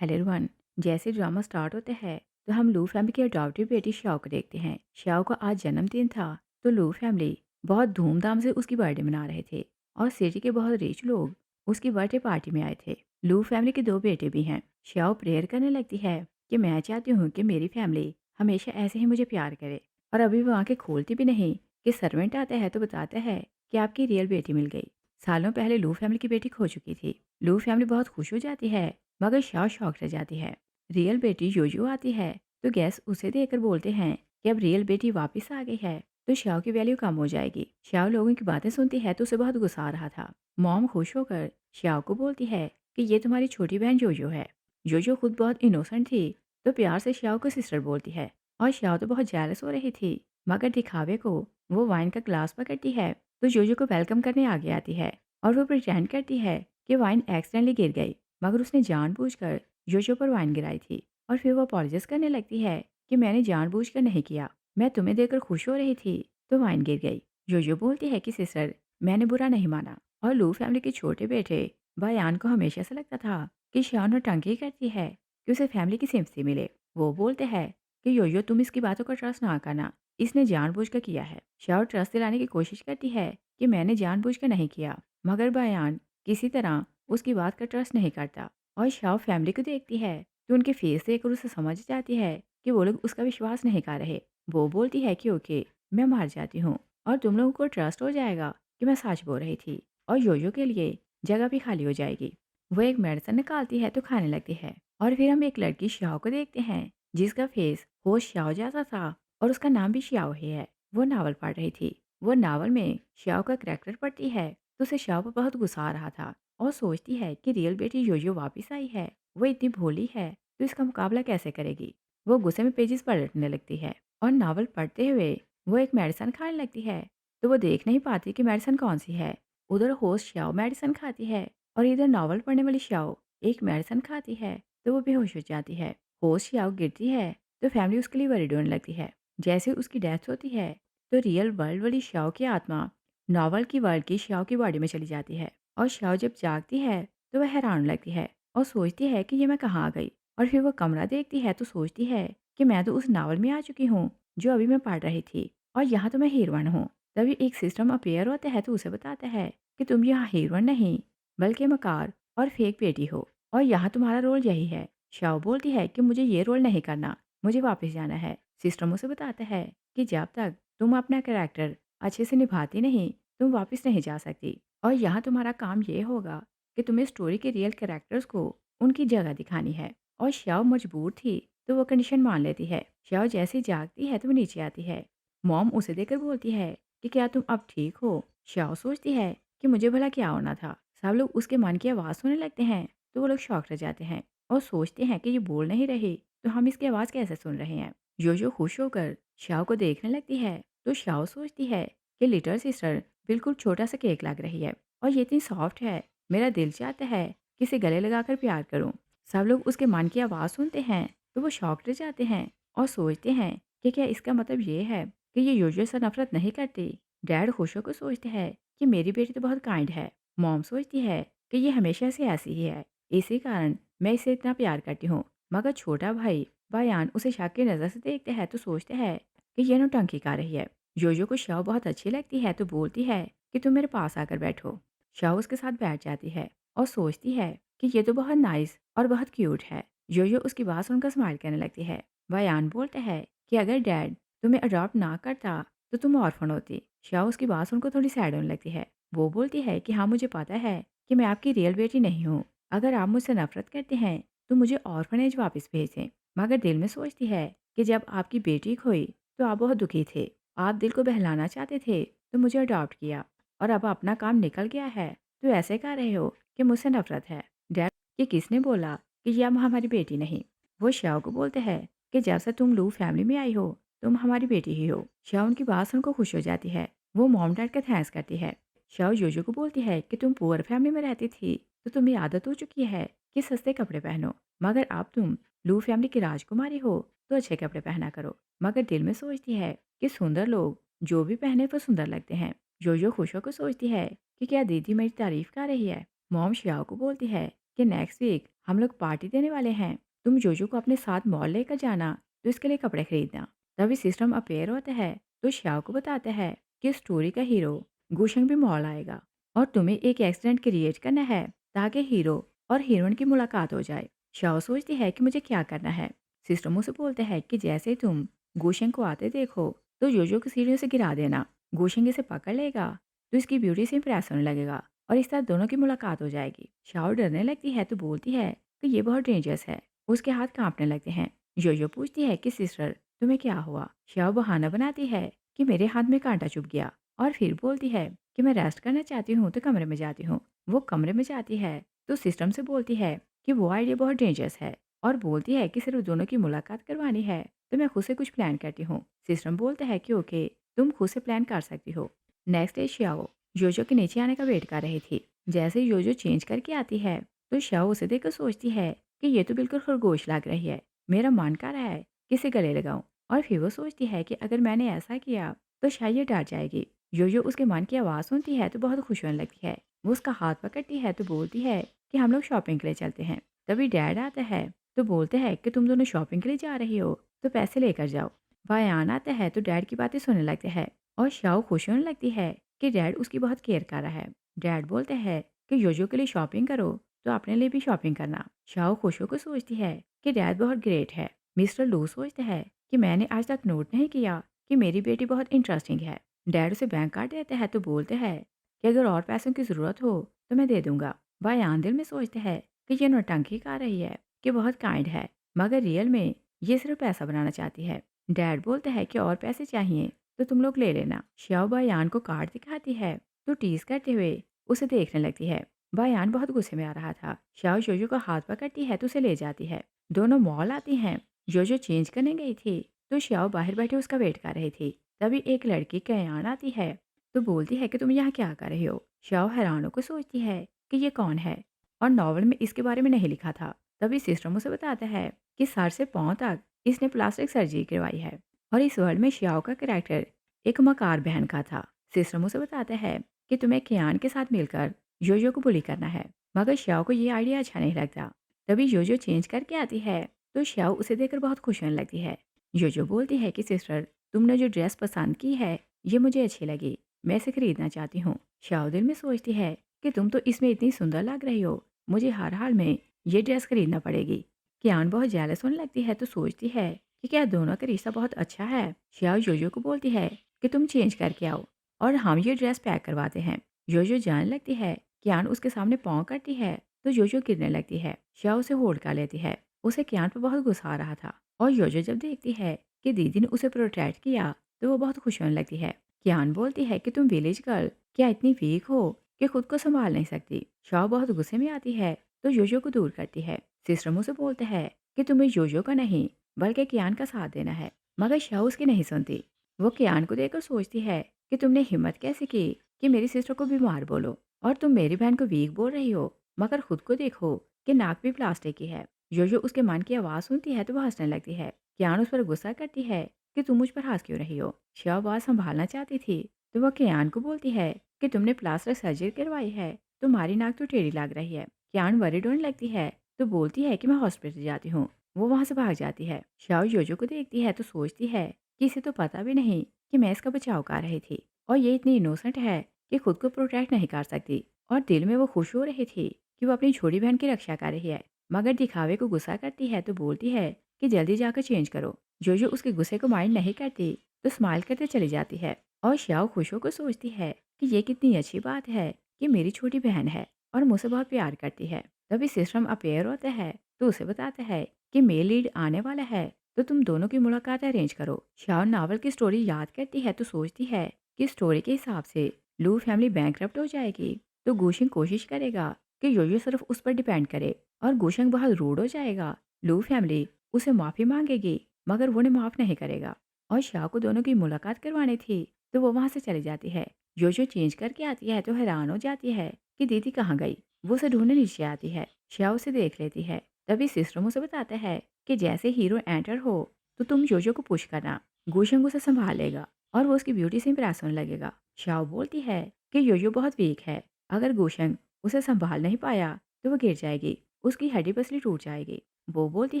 Hello everyone. जैसे drama start होता है तो हम लू फैमिली की अडॉप्टिव बेटी श्याओ को देखते हैं। श्याओ का आज जन्मदिन था तो लू फैमिली बहुत धूमधाम से उसकी बर्थडे मना रहे थे और सिटी के बहुत रिच लोग उसकी बर्थडे पार्टी में आए थे। लू फैमिली के दो बेटे भी हैं। श्याओ प्रेयर करने लगती है कि मैं चाहती हूँ कि मेरी फैमिली हमेशा ऐसे ही मुझे प्यार करे, और अभी वो आंखें खोलती भी नहीं कि सर्वेंट आता है तो बताता है कि आपकी रियल बेटी मिल गई। सालों पहले लू फैमिली की बेटी खो चुकी थी। लू फैमिली बहुत खुश हो जाती है मगर शाओ शौक रह जाती है। रियल बेटी योयो आती है तो गैस उसे देखकर बोलते हैं कि अब रियल बेटी वापस आ गई है तो शाओ की वैल्यू कम हो जाएगी। शाओ लोगों की बातें सुनती है तो उसे बहुत गुस्सा आ रहा था। मॉम खुश होकर शाओ को बोलती है कि ये तुम्हारी छोटी बहन योयो है। योयो खुद बहुत इनोसेंट थी तो प्यार से शाओ को सिस्टर बोलती है, और शाओ तो बहुत जेलस हो रही थी मगर दिखावे को वो वाइन का ग्लास पकड़ती है तो योयो को वेलकम करने आगे आती है और वो प्रिटेंड करती है कि वाइन एक्सीडेंटली गिर गई मगर उसने जानबूझकर जोजो पर वाइन गिराई थी। और फिर वो अपॉलोजाइज करने लगती है कि मैंने जानबूझकर नहीं किया, मैं तुम्हें देखकर खुश हो रही थी तो वाइन गिर गई। जोजो बोलती है कि सिस्टर, मैंने बुरा नहीं माना। और लू फैमिली के छोटे बेटे बयान को हमेशा से लगता था कि शान नौटंकी करती है कि उसे फैमिली की सिंपथी मिले। वो बोलते हैं कि योयो तुम इसकी बातों का ट्रस्ट ना करना, इसने जानबूझकर किया है। शाओ ट्रस्ट दिलाने की कोशिश करती है कि मैंने जानबूझकर नहीं किया, मगर बयान किसी तरह उसकी बात का ट्रस्ट नहीं करता। और शाओ फैमिली को देखती है तो उनके फेस देखकर उसे समझ जाती है कि वो लोग उसका विश्वास नहीं कर रहे। वो बोलती है कि ओके, मैं मर जाती हूँ और तुम लोगों को ट्रस्ट हो जाएगा कि मैं सच बोल रही थी, और योयो के लिए जगह भी खाली हो जाएगी। वो एक मेडिसिन निकालती है तो खाने लगती है। और फिर हम एक लड़की श्याओ को देखते हैं जिसका फेस होश श्याओ जैसा था और उसका नाम भी श्याओ ही है। वो नावल पढ़ रही थी। वो नावल में श्याओ का करैक्टर पढ़ती है तो उसे श्याओ पर बहुत गुस्सा आ रहा था और सोचती है कि रियल बेटी योयो वापस आई है, वो इतनी भोली है तो इसका मुकाबला कैसे करेगी। वो गुस्से में पेजेस पलटने लगती है और नावल पढ़ते हुए वो एक मेडिसिन खाने लगती है तो वो देख नहीं पाती कि मेडिसिन कौन सी है। उधर होस्ट श्याओ मेडिसिन खाती है और इधर नावल पढ़ने वाली श्याओ एक मेडिसिन खाती है तो वो बेहोश हो जाती है। होस्ट श्याओ गिरती है तो फैमिली उसके लिए वरीड होने लगती है। जैसे उसकी डेथ होती है तो रियल वर्ल्ड वाली श्याओ की आत्मा नॉवल की वर्ल्ड की श्याओ की बॉडी में चली जाती है। और श्याओ जब जागती है तो वह हैरान होने लगती है और सोचती है कि ये मैं कहाँ आ गई। और फिर वो कमरा देखती है तो सोचती है कि मैं तो उस नावल में आ चुकी हूँ जो अभी मैं पढ़ रही थी, और यहाँ तो मैं हीरोइन हूँ। तभी एक सिस्टम अपेयर होता है तो उसे बताता है कि तुम यहाँ हीरोइन नहीं बल्कि मकार और फेक बेटी हो, और यहाँ तुम्हारा रोल यही है। श्याओ बोलती है कि मुझे ये रोल नहीं करना, मुझे वापस जाना है। सिस्टम उसे बताता है कि जब तक तुम अपना कैरेक्टर अच्छे से निभाती नहीं तुम वापस नहीं जा सकती, और यहाँ तुम्हारा काम ये होगा कि तुम्हें स्टोरी के रियल कैरेक्टर्स को उनकी जगह दिखानी है। और श्याओ मजबूर थी तो वो कंडीशन मान लेती है। श्याओ जैसे ही जागती है तो वो नीचे आती है। मॉम उसे देखकर बोलती है कि क्या तुम अब ठीक हो। श्याओ सोचती है कि मुझे भला क्या होना था। सब लोग उसके मन की आवाज़ सुनने लगते हैं तो वो लोग शौक रह जाते हैं और सोचते हैं कि ये बोल नहीं रही तो हम इसकी आवाज़ कैसे सुन रहे हैं। योयो खुश होकर श्याओ को देखने लगती है तो श्याओ सोचती है कि लिटिल सिस्टर बिल्कुल छोटा सा केक लग रही है और ये इतनी सॉफ्ट है, मेरा दिल चाहता है कि इसे गले लगाकर प्यार करूं। सब लोग उसके मन की आवाज़ सुनते हैं तो वो शॉक रह जाते हैं और सोचते हैं कि क्या इसका मतलब ये है कि ये योजो से नफरत नहीं करती। डैड खुश होकर सोचते हैं कि मेरी बेटी तो बहुत काइंड है। मॉम सोचती है कि ये हमेशा से ऐसी ही है, इसी कारण मैं इसे इतना प्यार करती हूँ। मगर छोटा भाई बयान उसे शक की नज़र से देखते हैं तो सोचते हैं कि ये नौटंकी कर रही है। योयो को शाओ बहुत अच्छी लगती है तो बोलती है कि तुम मेरे पास आकर बैठो। शाओ उसके साथ बैठ जाती है और सोचती है कि ये तो बहुत नाइस और बहुत क्यूट है। योयो उसकी बात सुनकर स्माइल करने लगती है। बयान बोलता है कि अगर डैड तुम्हें अडॉप्ट ना करता तो तुम ऑर्फन होती। शाओ उसकी बात सुनकर थोड़ी सैड होने लगती है। वो बोलती है कि हाँ, मुझे पता है कि मैं आपकी रियल बेटी नहीं हूँ। अगर आप मुझसे नफरत करते हैं तो मुझे ऑर्फनेज वापस भेजें। मगर दिल में सोचती है कि जब आपकी बेटी खोई तो आप बहुत दुखी थे। आप दिल को बहलाना चाहते थे तो मुझे अडॉप्ट किया, और अब अपना काम निकल गया है तो ऐसे कह रहे हो कि मुझसे नफरत है। डैड, ये किसने बोला कि ये अब हमारी बेटी नहीं। वो श्याओ को बोलते हैं कि जब से तुम लू फैमिली में आई हो तुम हमारी बेटी ही हो। श्याओ उनकी बात सुनकर खुश हो जाती है। वो मॉम डैड का थैंक्स करती है। श्याओ योजो को बोलती है कि तुम पुअर फैमिली में रहती थी तो तुम्हें आदत हो चुकी है कि सस्ते कपड़े पहनो, मगर अब तुम लू फैमिली की राजकुमारी हो तो अच्छे कपड़े पहना करो। मगर दिल में सोचती है कि सुंदर लोग जो भी पहने वो सुंदर लगते हैं। योयो खुश होकर सोचती है कि क्या दीदी मेरी तारीफ कर रही है। मॉम श्याओ को बोलती है कि नेक्स्ट वीक हम लोग पार्टी देने वाले हैं, तुम जोजो को अपने साथ मॉल लेकर जाना, तो इसके लिए कपड़े खरीदना। तभी सिस्टम अपेयर होता है, तो श्याओ को बताता है कि स्टोरी का हीरो गुशंग भी मॉल आएगा और तुम्हें एक एक्सीडेंट क्रिएट करना है ताकि हीरो और हीरोइन की मुलाकात हो जाए। श्याओ सोचती है कि मुझे क्या करना है। सिस्टम उसे बोलते हैं कि जैसे ही तुम गुशंग को आते देखो, तो जोजो को सीढ़ियों से गिरा देना। गुशंग इसे पकड़ लेगा, तो इसकी ब्यूटी से इंप्रेस होने लगेगा और इस तरह दोनों की मुलाकात हो जाएगी। शाओ डरने लगती है तो बोलती है कि ये बहुत डेंजरस है। उसके हाथ कांपने लगते हैं। योयो पूछती है कि सिस्टर तुम्हें क्या हुआ। शाओ बहाना बनाती है कि मेरे हाथ में कांटा चुभ गया और फिर बोलती है कि मैं रेस्ट करना चाहती हूँ तो कमरे में जाती हूँ। वो कमरे में जाती है तो सिस्टम से बोलती है कि वो आइडिया बहुत डेंजरस है और बोलती है कि सिर्फ दोनों की मुलाकात करवानी है तो मैं खुद से कुछ प्लान करती हूँ। सिस्टम बोलता है कि ओके, तुम खुद से प्लान कर सकती हो। नेक्स्ट डे श्याओ जोजो के नीचे आने का वेट कर रही थी। जैसे ही जोजो चेंज करके आती है, तो श्याओ उसे देखकर सोचती है कि ये तो बिल्कुल खरगोश लग रही है। मेरा मन कर रहा है कि इसे गले लगाऊं। और फिर वो सोचती है कि अगर मैंने ऐसा किया तो शायद ये डर जाएगी। जोजो उसके मन की आवाज़ सुनती है तो बहुत खुश होने लगती है। वो उसका हाथ पकड़ती है तो बोलती है कि हम लोग शॉपिंग के लिए चलते हैं। तभी डैड आता है तो बोलते हैं कि तुम दोनों शॉपिंग के लिए जा रही हो तो पैसे लेकर जाओ। वायान आता है तो डैड की बातें सुनने लगते हैं और श्याओ खुश होने लगती है कि डैड उसकी बहुत केयर कर रहा है। डैड बोलते हैं कि योजो के लिए शॉपिंग करो तो अपने लिए भी शॉपिंग करना। शाओ खुश होकर सोचती है कि डैड बहुत ग्रेट है। मिस्टर लू सोचते हैं कि मैंने आज तक नोट नहीं किया कि मेरी बेटी बहुत इंटरेस्टिंग है। डैड उसे बैंक कार्ड देते हैं तो बोलते हैं कि अगर और पैसों की ज़रूरत हो तो मैं दे दूंगा। भाईयान दिल में सोचते हैं कि ये नौटंकी कर रही है कि बहुत काइंड है, मगर रियल में ये सिर्फ पैसा बनाना चाहती है। डैड बोलते हैं कि और पैसे चाहिए तो तुम लोग ले लेना। श्याओ बायान को कार्ड दिखाती है तो टीज करते हुए उसे देखने लगती है। बायान बहुत गुस्से में आ रहा था। श्याओ जोजो का हाथ पकड़ती है तो उसे ले जाती है। दोनों मॉल आती हैं। जोजो चेंज करने गई थी तो श्याओ बाहर बैठे उसका वेट कर रही थी। तभी एक लड़की कयान आती है तो बोलती है कि तुम यहाँ क्या कर रही हो। श्याओ हैरान होकर सोचती है कि ये कौन है और नॉवल में इसके बारे में नहीं लिखा था। तभी सिस्टम उसे बताता है कि सर से पांव तक इसने प्लास्टिक सर्जरी करवाई है और इस वर्ल्ड में श्याओ का कैरेक्टर एक मकार बहन का था। सिस्टम उसे बताता है कि तुम्हें कियान के साथ मिलकर योयो को बुली करना है, मगर श्याओ को ये आइडिया अच्छा नहीं लगता। तभी योयो चेंज करके आती है तो श्याओ उसे देखकर बहुत खुश होने लगती है। योयो बोलती है कि सिस्टर तुमने जो ड्रेस पसंद की है ये मुझे अच्छी लगी, मैं इसे खरीदना चाहती हूँ। श्याओ दिल में सोचती है कि तुम तो इसमें इतनी सुंदर लग रही हो, मुझे हर हाल में ये ड्रेस खरीदना पड़ेगी। कियान बहुत जेलस होने लगती है तो सोचती है कि क्या दोनों का रिश्ता बहुत अच्छा है। श्याओ योयो को बोलती है कि तुम चेंज करके आओ और हम ये ड्रेस पैक करवाते हैं। योयो जाने लगती है। कियान उसके सामने पाँव करती है तो योयो गिरने लगती है। श्याओ उसे होल्ड कर लेती है। उसे कियान पर बहुत गुस्सा आ रहा था और योयो जब देखती है कि दीदी ने उसे प्रोटेक्ट किया तो वो बहुत खुश होने लगती है। कियान बोलती है कि तुम विलेज गर्ल क्या इतनी वीक हो कि खुद को संभाल नहीं सकती। श्याओ बहुत गुस्से में आती है तो योयो को दूर करती है। सिस्टर मुझसे बोलते हैं कि तुम्हें योयो का नहीं बल्कि कियान का साथ देना है, मगर शाओ उसकी नहीं सुनती। वो कियान को देखकर सोचती है कि तुमने हिम्मत कैसे की कि मेरी सिस्टर को बीमार बोलो और तुम मेरी बहन को वीक बोल रही हो, मगर खुद को देखो कि नाक भी प्लास्टिक की है। योयो उसके मन की आवाज़ सुनती है तो वह हंसने लगती है। कियान उस पर गुस्सा करती है कि तुम मुझ पर हंस क्यों रही हो। शाओ बात संभालना चाहती थी तो वह कियान को बोलती है कि तुमने प्लास्टिक सर्जरी करवाई है, तुम्हारी नाक तो टेढ़ी लग रही है। कियान वरीड होने लगती है तो बोलती है कि मैं हॉस्पिटल जाती हूँ। वो वहाँ से भाग जाती है। शाओ योजो को देखती है तो सोचती है कि इसे तो पता भी नहीं कि मैं इसका बचाव कर रही थी और ये इतनी इनोसेंट है कि खुद को प्रोटेक्ट नहीं कर सकती। और दिल में वो खुश हो रही थी कि वो अपनी छोटी बहन की रक्षा कर रही है, मगर दिखावे को गुस्सा करती है तो बोलती है कि जल्दी जाकर चेंज करो। जोजो उसके गुस्से को माइंड नहीं करती तो स्माइल करते चली जाती है। और श्याओ खुश होकर सोचती है कि ये कितनी अच्छी बात है कि मेरी छोटी बहन है और मुझसे बहुत प्यार करती है। तभी सिस्टम अपेयर होता है तो उसे बताता है कि मेल लीड आने वाला है तो तुम दोनों की मुलाकात अरेंज करो। श्याओ नावल की स्टोरी याद करती है तो सोचती है कि स्टोरी के हिसाब से लू फैमिली बैंकरप्ट हो जाएगी तो गुशिंग कोशिश करेगा कि योयो सिर्फ उस पर डिपेंड करे और गुशिंग बहुत रूड हो जाएगा। लू फैमिली उसे माफ़ी मांगेगी मगर वो उन्हें माफ़ नहीं करेगा और शाह को दोनों की मुलाकात करवानी थी तो वो वहाँ से चली जाती है। योयो चेंज करके आती है तो हैरान हो जाती है कि दीदी कहाँ गई। वो उसे ढूंढने नीचे आती है। शाह उसे देख लेती है। तभी सिस्टम उसे बताता है कि जैसे हीरो एंटर हो तो तुम जोजो को पुश करना, गुशंग उसे संभाल लेगा और वो उसकी ब्यूटी से इंप्रेस होने लगेगा। शाओ बोलती है कि योयो बहुत वीक है, अगर गुशंग उसे संभाल नहीं पाया तो वो गिर जाएगी उसकी हड्डी पसली टूट जाएगी। वो बोलती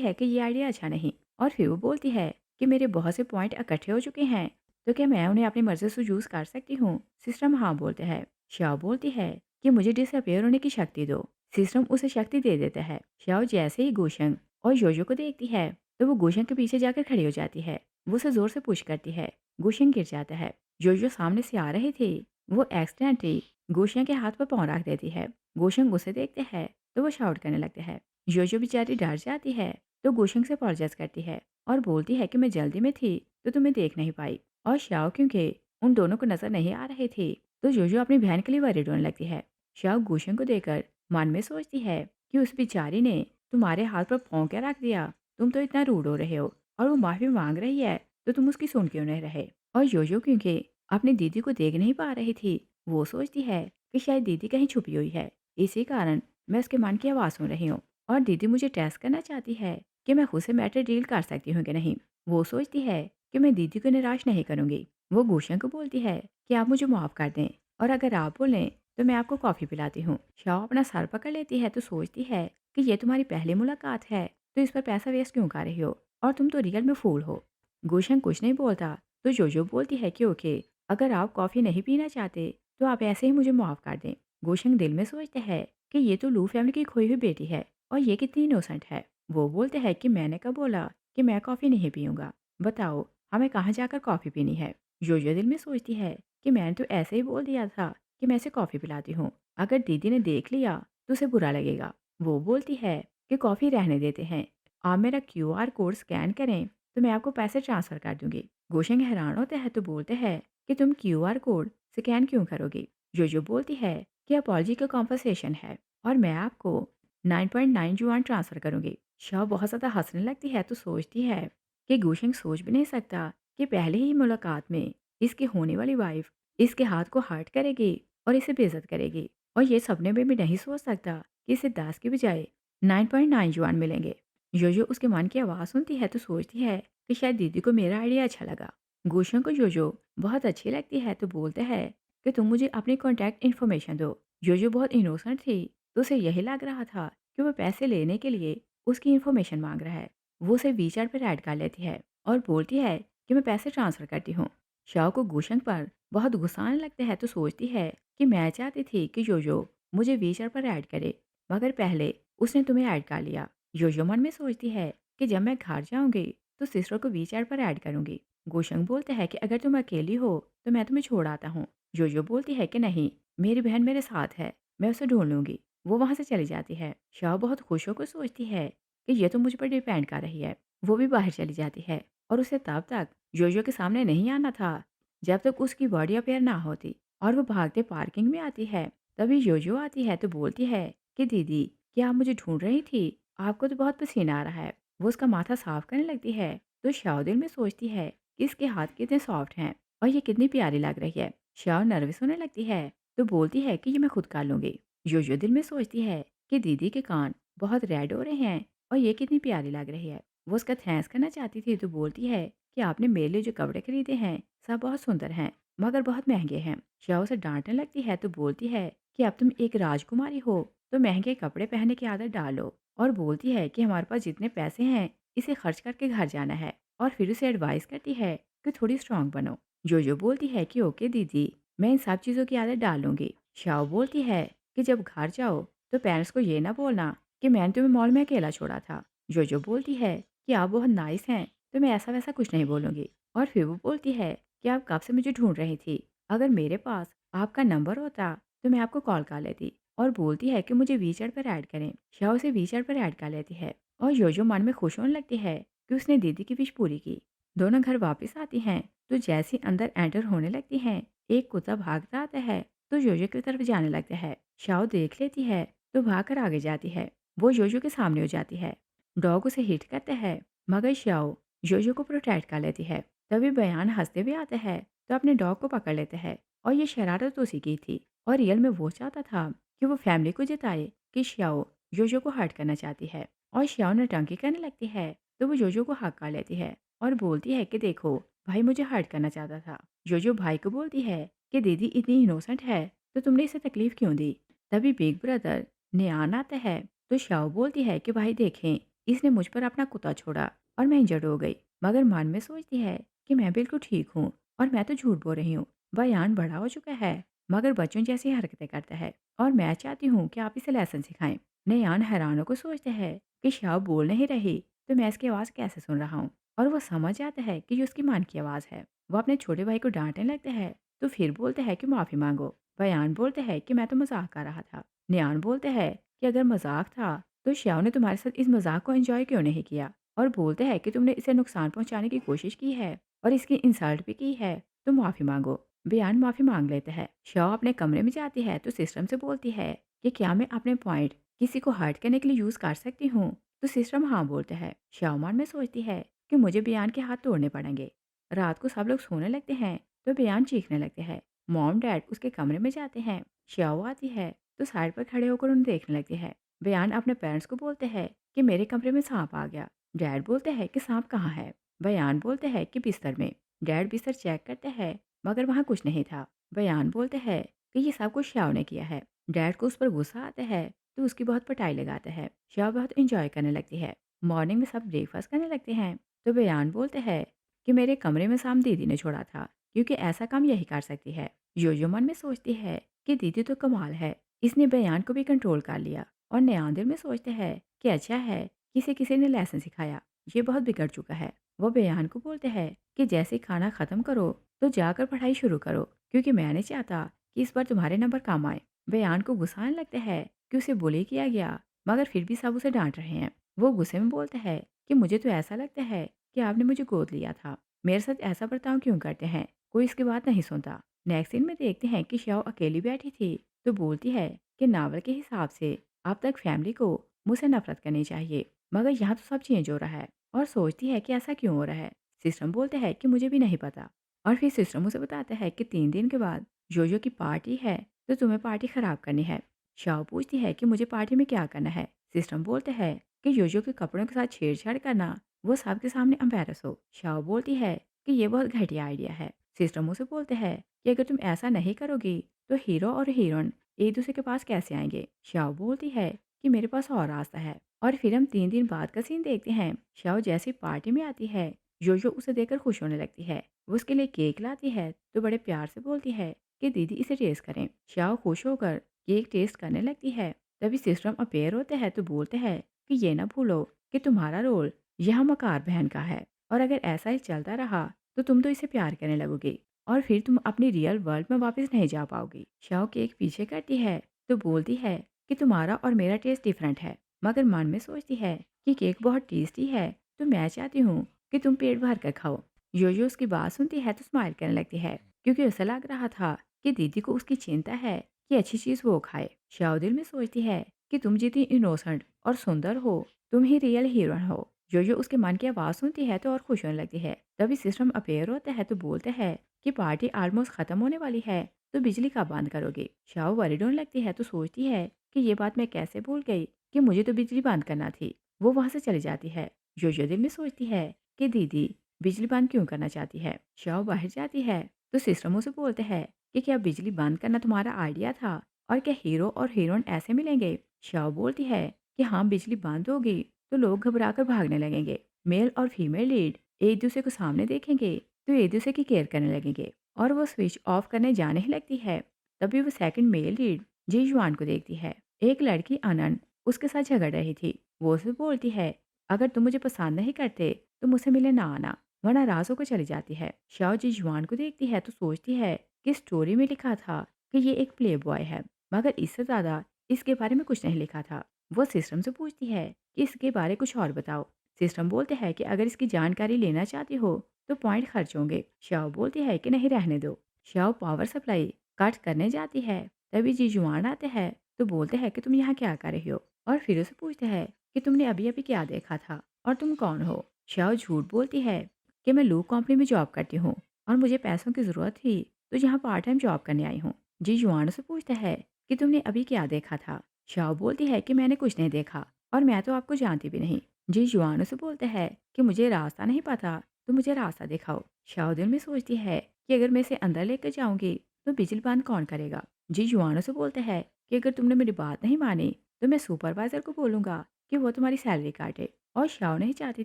है कि ये आइडिया अच्छा नहीं, और फिर वो बोलती है कि मेरे बहुत से पॉइंट इकट्ठे हो चुके हैं, तो क्या मैं उन्हें अपनी मर्ज़ी से यूज़ कर सकती हूँ? सिस्टम हाँ बोलते हैं। श्याओ बोलती है कि मुझे डिसअपियर होने की शक्ति दो। सिस्टम उसे शक्ति दे देता है। श्याओ जैसे ही गुशंग और योयो को देखती है, तो वो गुशंग के पीछे जाकर खड़ी हो जाती है। वो उसे ज़ोर से पुश करती है। गुशंग गिर जाता है। योयो सामने से आ रहे थे, वो एक्सीडेंटली गुशंग के हाथ पर पाँव रख देती है। गुशंग उसे देखते हैं, तो वो शाउट करने लगते हैं। योयो बेचारी डर जाती है, तो गुशंग से अपॉलोजाइज़ करती है और बोलती है कि मैं जल्दी में थी, तो तुम्हें देख नहीं पाई। और श्याओ क्योंकि उन दोनों को नज़र नहीं आ रहे थे, तो योयो अपनी बहन के लिए वरीड होने लगती है। श्याओ गुशंग को देखकर मन में सोचती है कि उस बेचारी ने तुम्हारे हाथ पर पाँव क्या रख दिया? तुम तो इतना रूड हो रहे हो, और वो माफ़ी माँग रही है, तो तुम उसकी सुन क्यों नहीं रहे? और योयो क्योंकि अपनी दीदी को देख नहीं पा रही थी, वो सोचती है कि शायद दीदी कहीं छुपी हुई है। इसी कारण मैं उसके मन की आवाज़ सुन रही हूँ, और दीदी मुझे टेस्ट करना चाहती है कि मैं खुद से मैटर डील कर सकती हूँ कि नहीं। वो सोचती है कि मैं दीदी को निराश नहीं करूँगी। वो गुशंग को बोलती है कि आप मुझे माफ़ कर दें, और अगर आप बोलें तो मैं आपको कॉफ़ी पिलाती हूँ। शाओ अपना सर पकड़ लेती है, तो सोचती है कि ये तुम्हारी पहली मुलाकात है, तो इस पर पैसा वेस्ट क्यों कर रही हो, और तुम तो रियल में फूल हो। गुशंग कुछ नहीं बोलता, तो जोजो बोलती है कि ओके, अगर आप कॉफ़ी नहीं पीना चाहते तो आप ऐसे ही मुझे माफ़ कर दें। गुशंग दिल में सोचते हैं कि ये तो लू फैमिली की खोई हुई बेटी है, और ये कितनी इनोसेंट है। वो बोलते हैं कि मैंने कब बोला कि मैं कॉफ़ी नहीं पीऊँगा? बताओ, हमें कहाँ जाकर कॉफ़ी पीनी है? योयो दिल में सोचती है कि मैंने तो ऐसे ही बोल दिया था कि मैं इसे कॉफ़ी पिलाती हूँ। अगर दीदी ने देख लिया तो उसे बुरा लगेगा। वो बोलती है कि कॉफ़ी रहने देते हैं। आप मेरा क्यूआर कोड स्कैन करें, तो मैं आपको पैसे ट्रांसफ़र कर दूँगी। गोशंग हैरान होते हैं, तो बोलते हैं कि तुम क्यूआर कोड स्कैन क्यों करोगी? योयो बोलती है कि अपॉलजी का कॉम्पनसेशन है, और मैं आपको 9.9 जुआन ट्रांसफ़र करूँगी। शाओ बहुत ज़्यादा हँसने लगती है, तो सोचती है कि गुशेंग सोच भी नहीं सकता कि पहले ही मुलाकात में इसकी होने वाली वाइफ़ इसके हाथ को हर्ट करेगी और इसे बेइज़्ज़त करेगी। और ये सपने में भी नहीं सोच सकता कि इसे 10 की बजाय 9.9 जुआन मिलेंगे। योयो उसके मन की आवाज़ सुनती है, तो सोचती है कि शायद दीदी को मेरा आइडिया अच्छा लगा। गुशेंग को योयो बहुत अच्छी लगती है, तो बोलते हैं कि तुम मुझे अपनी कॉन्टैक्ट इन्फॉर्मेशन दो। योयो बहुत इनोसेंट थी, तो उसे यही लग रहा था कि वो पैसे लेने के लिए उसकी इन्फॉर्मेशन माँग रहा है। वो उसे वीचैट पर ऐड कर लेती है और बोलती है कि मैं पैसे ट्रांसफ़र करती हूँ। शाओ को गुशंग पर बहुत गुस्सा आने लगता है, तो सोचती है कि मैं चाहती थी कि योयो मुझे वीचैट पर ऐड करे, मगर पहले उसने तुम्हें ऐड कर लिया। योयो मन में सोचती है कि जब मैं घर जाऊँगी तो सिस्टर को वीचैट पर ऐड करूँगी। गुशंग बोलते हैं कि अगर तुम अकेली हो तो मैं तुम्हें छोड़ आता हूँ। योयो बोलती है कि नहीं, मेरी बहन मेरे साथ है, मैं उसे ढूँढ लूँगी। वो वहाँ से चली जाती है। शाओ बहुत खुश होकर सोचती है कि ये तो मुझ पर डिपेंड कर रही है। वो भी बाहर चली जाती है, और उसे तब तक योयो के सामने नहीं आना था जब तक उसकी बॉडी अपेयर ना होती। और वो भागते पार्किंग में आती है। तभी योयो आती है, तो बोलती है कि दीदी, क्या आप मुझे ढूंढ रही थी? आपको तो बहुत पसीना आ रहा है। वो उसका माथा साफ करने लगती है, तो शाओ दिल में सोचती है कि इसके हाथ कितने सॉफ्ट हैं, और ये कितनी प्यारी लग रही है। शाओ नर्वस होने लगती है, तो बोलती है कि ये मैं खुद कर लूँगी। योयो दिल में सोचती है कि दीदी के कान बहुत रेड हो रहे हैं, और ये कितनी प्यारी लग रही है। वो उसका थैंक्स करना चाहती थी, तो बोलती है कि आपने मेरे लिए जो कपड़े खरीदे हैं सब बहुत सुंदर हैं, मगर बहुत महंगे हैं। श्याओ उसे डांटने लगती है, तो बोलती है कि अब तुम एक राजकुमारी हो, तो महंगे कपड़े पहनने की आदत डालो। और बोलती है कि हमारे पास जितने पैसे हैं इसे खर्च करके घर जाना है। और फिर उसे एडवाइस करती है कि थोड़ी स्ट्रांग बनो। जो बोलती है कि ओके दीदी, मैं इन सब चीज़ों की आदत डाल लूँगी। शाओ बोलती है कि जब घर जाओ तो पेरेंट्स को ये ना बोलना कि मैंने तुम्हें मॉल में अकेला छोड़ा था। जो बोलती है कि आप बहुत नाइस हैं, तो मैं ऐसा वैसा कुछ नहीं बोलूँगी। और फिर वो बोलती है कि आप कब से मुझे ढूँढ रही थी। अगर मेरे पास आपका नंबर होता तो मैं आपको कॉल कर लेती। और बोलती है कि मुझे वीचैट पर ऐड करें। शाओ उसे वीचैट पर ऐड कर लेती है, और योयो मन में खुश होने लगती है कि उसने दीदी की विश पूरी की। दोनों घर वापस आती हैं, तो जैसे ही अंदर एंटर होने लगती हैं, एक कुत्ता भागता आता है, तो योयो की तरफ जाने लगता है। शाओ देख लेती है, तो भागकर आगे जाती है। वो योयो के सामने हो जाती है। डॉग उसे हिट करता है, मगर शाओ योयो को प्रोटेक्ट कर लेती है। तभी बयान हंसते हुए आता है, तो अपने डॉग को पकड़ लेता है। और ये शरारत उसी की थी, और रियल में वो चाहता था कि वो फैमिली को जताए कि श्याओ योयो को हर्ट करना चाहती है। और श्याओ नौटंकी करने लगती है, तो वो योयो को हक कर लेती है और बोलती है कि देखो, भाई मुझे हर्ट करना चाहता था। योयो भाई को बोलती है कि दीदी इतनी इनोसेंट है, तो तुमने इसे तकलीफ क्यों दी? तभी बिग ब्रदर नियान आता है, तो शाओ बोलती है कि भाई देखें, इसने मुझ पर अपना कुत्ता छोड़ा और मैं इंजर्ड हो गई। मगर मन में सोचती है कि मैं बिल्कुल ठीक हूँ और मैं तो झूठ बोल रही हूँ। बयान बड़ा हो चुका है मगर बच्चों जैसी हरकतें करता है और मैं चाहती हूँ कि आप इसे लेसन सिखाएं। नयान हैरानों को सोचता है कि शाओ बोल नहीं रही तो मैं इसकी आवाज़ कैसे सुन रहा हूँ, और वो समझ आता है कि ये उसकी मान की आवाज़ है। वो अपने छोटे भाई को डांटने लगता है तो फिर बोलते हैं कि माफ़ी मांगो। बयान बोलते हैं कि मैं तो मजाक कर रहा था। नयान बोलते हैं कि अगर मजाक था तो श्याओ ने तुम्हारे साथ इस मजाक को एंजॉय क्यों नहीं किया, और बोलते हैं कि तुमने इसे नुकसान पहुंचाने की कोशिश की है और इसकी इंसल्ट भी की है, तो माफ़ी मांगो। बयान माफ़ी मांग लेते हैं। श्याओ अपने कमरे में जाती है तो सिस्टम से बोलती है कि क्या मैं अपने पॉइंट किसी को हर्ट करने के लिए यूज़ कर सकती हूँ, तो सिस्टम हाँ बोलते हैं। श्याओ मन में सोचती है कि मुझे बयान के हाथ तोड़ने पड़ेंगे। रात को सब लोग सोने लगते हैं तो बयान चीखने लगते हैं। मॉम डैड उसके कमरे में जाते हैं। श्याओ आती है तो साइड पर खड़े होकर उन्हें देखने लगते हैं। बयान अपने पेरेंट्स को बोलते हैं कि मेरे कमरे में सांप आ गया। डैड बोलते हैं कि सांप कहाँ है। बयान बोलते हैं कि बिस्तर में। डैड बिस्तर चेक करते हैं मगर वहाँ कुछ नहीं था। बयान बोलते हैं कि ये सब कुछ श्याओ ने किया है। डैड को उस पर गुस्सा आता है तो उसकी बहुत पिटाई लगाता है। श्याओ बहुत इंजॉय करने लगती है। मॉर्निंग में सब ब्रेकफास्ट करने लगते हैं तो बयान बोलते हैं कि मेरे कमरे में सांप दीदी ने छोड़ा था क्योंकि ऐसा काम यही कर सकती है। यो मन में सोचती है कि दीदी तो कमाल है, इसने बयान को भी कंट्रोल कर लिया। और नया दिल में सोचते हैं कि अच्छा है किसी किसी ने लेसन सिखाया, ये बहुत बिगड़ चुका है। वो बयान को बोलते हैं कि जैसे खाना खत्म करो तो जाकर पढ़ाई शुरू करो क्योंकि मैं नहीं चाहता कि इस बार तुम्हारे नंबर कम आए। बयान को गुस्सा आने लगता है कि उसे बुली किया गया मगर फिर भी सब उसे डांट रहे हैं। वो गुस्से में बोलता है कि मुझे तो ऐसा लगता है कि आपने मुझे गोद लिया था, मेरे साथ ऐसा बर्ताव क्यों करते हैं, कोई इसकी बात नहीं सुनता। नेक्स्ट सीन में देखते हैं कि श्याओ अकेली बैठी थी तो बोलती है कि नावल के हिसाब से अब तक फैमिली को मुझसे नफरत करनी चाहिए, मगर यहाँ तो सब चेंज हो रहा है। और सोचती है कि ऐसा क्यों हो रहा है। सिस्टम बोलते हैं कि मुझे भी नहीं पता। और फिर सिस्टम उसे बताता है कि 3 दिन के बाद जोजो की पार्टी है तो तुम्हें पार्टी खराब करनी है। शाओ पूछती है कि मुझे पार्टी में क्या करना है। सिस्टम बोलते हैं कि जोजो के कपड़ों के साथ छेड़छाड़ करना वो सबके सामने एम्बेरस हो। शाओ बोलती है कि ये बहुत घटिया आइडिया है। सिस्टम उसे बोलते हैं कि अगर तुम ऐसा नहीं करोगी तो हीरो और हीरोइन एक दूसरे के पास कैसे आएंगे। शाओ बोलती है कि मेरे पास और रास्ता है। और फिर हम 3 दिन बाद का सीन देखते हैं। शाओ जैसी पार्टी में आती है योयो उसे देखकर खुश होने लगती है। वो उसके लिए केक लाती है तो बड़े प्यार से बोलती है कि दीदी इसे टेस्ट करें। शाओ खुश होकर केक टेस्ट करने लगती है। तभी सिस्टम अपेयर होते हैं तो बोलते हैं कि ये ना भूलो कि तुम्हारा रोल यह मकार बहन का है, और अगर ऐसा ही चलता रहा तो तुम तो इसे प्यार करने लगोगी और फिर तुम अपनी रियल वर्ल्ड में वापस नहीं जा पाओगी। शाओ केक पीछे करती है तो बोलती है कि तुम्हारा और मेरा टेस्ट डिफरेंट है, मगर मन में सोचती है कि केक बहुत टेस्टी है तो मैं चाहती हूँ कि तुम पेट भर कर खाओ। योयो उसकी बात सुनती है तो स्माइल करने लगती है क्योंकि उसे लग रहा था कि दीदी को उसकी चिंता है कि अच्छी चीज़ वो खाए। शाओ दिल में सोचती है कि तुम जितनी इनोसेंट और सुंदर हो तुम ही रियल हीरोइन हो। योयो उसके मन की आवाज़ सुनती है तो और खुश होने लगती है। तभी सिस्टम अपेयर होता है तो बोलते हैं कि पार्टी ऑलमोस्ट खत्म होने वाली है तो बिजली कब बंद करोगे। शाओ वरीड होने लगती है तो सोचती है कि ये बात मैं कैसे भूल गई कि मुझे तो बिजली बंद करना थी। वो वहाँ से चली जाती है। योयो दिल में सोचती है कि दीदी बिजली बंद क्यों करना चाहती है। शाओ बाहर जाती है तो सिस्टम उसे बोलते हैं कि क्या बिजली बंद करना तुम्हारा आइडिया था और क्या हीरो और हीरोइन ऐसे मिलेंगे। शाओ बोलती है कि हाँ बिजली बंद होगी तो लोग घबरा कर भागने लगेंगे। मेल और फीमेल लीड एक दूसरे को सामने देखेंगे तो एक दूसरे की केयर करने लगेंगे और वो स्विच ऑफ करने जाने ही लगती है। तभी वो सेकंड मेल लीड जी युआन को देखती है। एक लड़की अनन उसके साथ झगड़ रही थी। वो उसे बोलती है अगर तुम मुझे पसंद नहीं करते तो मुझसे मिलने ना आना, वरना राजों को चली जाती है। शाओ जी युआन को देखती है तो सोचती है कि स्टोरी में लिखा था कि ये एक प्ले बॉय है, मगर इससे ज़्यादा इसके बारे में कुछ नहीं लिखा था। वो सिस्टम से पूछती है कि इसके बारे कुछ और बताओ। सिस्टम बोलते हैं कि अगर इसकी जानकारी लेना चाहती हो तो पॉइंट खर्च होंगे। शाओ बोलती है कि नहीं रहने दो। शाओ पावर सप्लाई कट करने जाती है। तभी जी जुआन आते हैं तो बोलते हैं कि तुम यहाँ क्या कर रही हो, और फिर उसे पूछते हैं कि तुमने अभी अभी क्या देखा था और तुम कौन हो। शाओ झूठ बोलती है कि मैं लू कंपनी में जॉब करती हूँ और मुझे पैसों की ज़रूरत थी तो यहाँ पार्ट टाइम जॉब करने आई हूँ। जी युआन से पूछता है कि तुमने अभी क्या देखा था। शाओ बोलती है कि मैंने कुछ नहीं देखा और मैं तो आपको जानती भी नहीं। जी युआन से बोलते हैं कि मुझे रास्ता नहीं पता तो मुझे रास्ता दिखाओ। शाओ दिल में सोचती है कि अगर मैं इसे अंदर लेकर जाऊंगी तो बिजली बंद कौन करेगा। जी युआन से बोलते हैं कि अगर तुमने मेरी बात नहीं मानी तो मैं सुपरवाइज़र को बोलूँगा कि वो तुम्हारी सैलरी काटे। और शाओ नहीं चाहती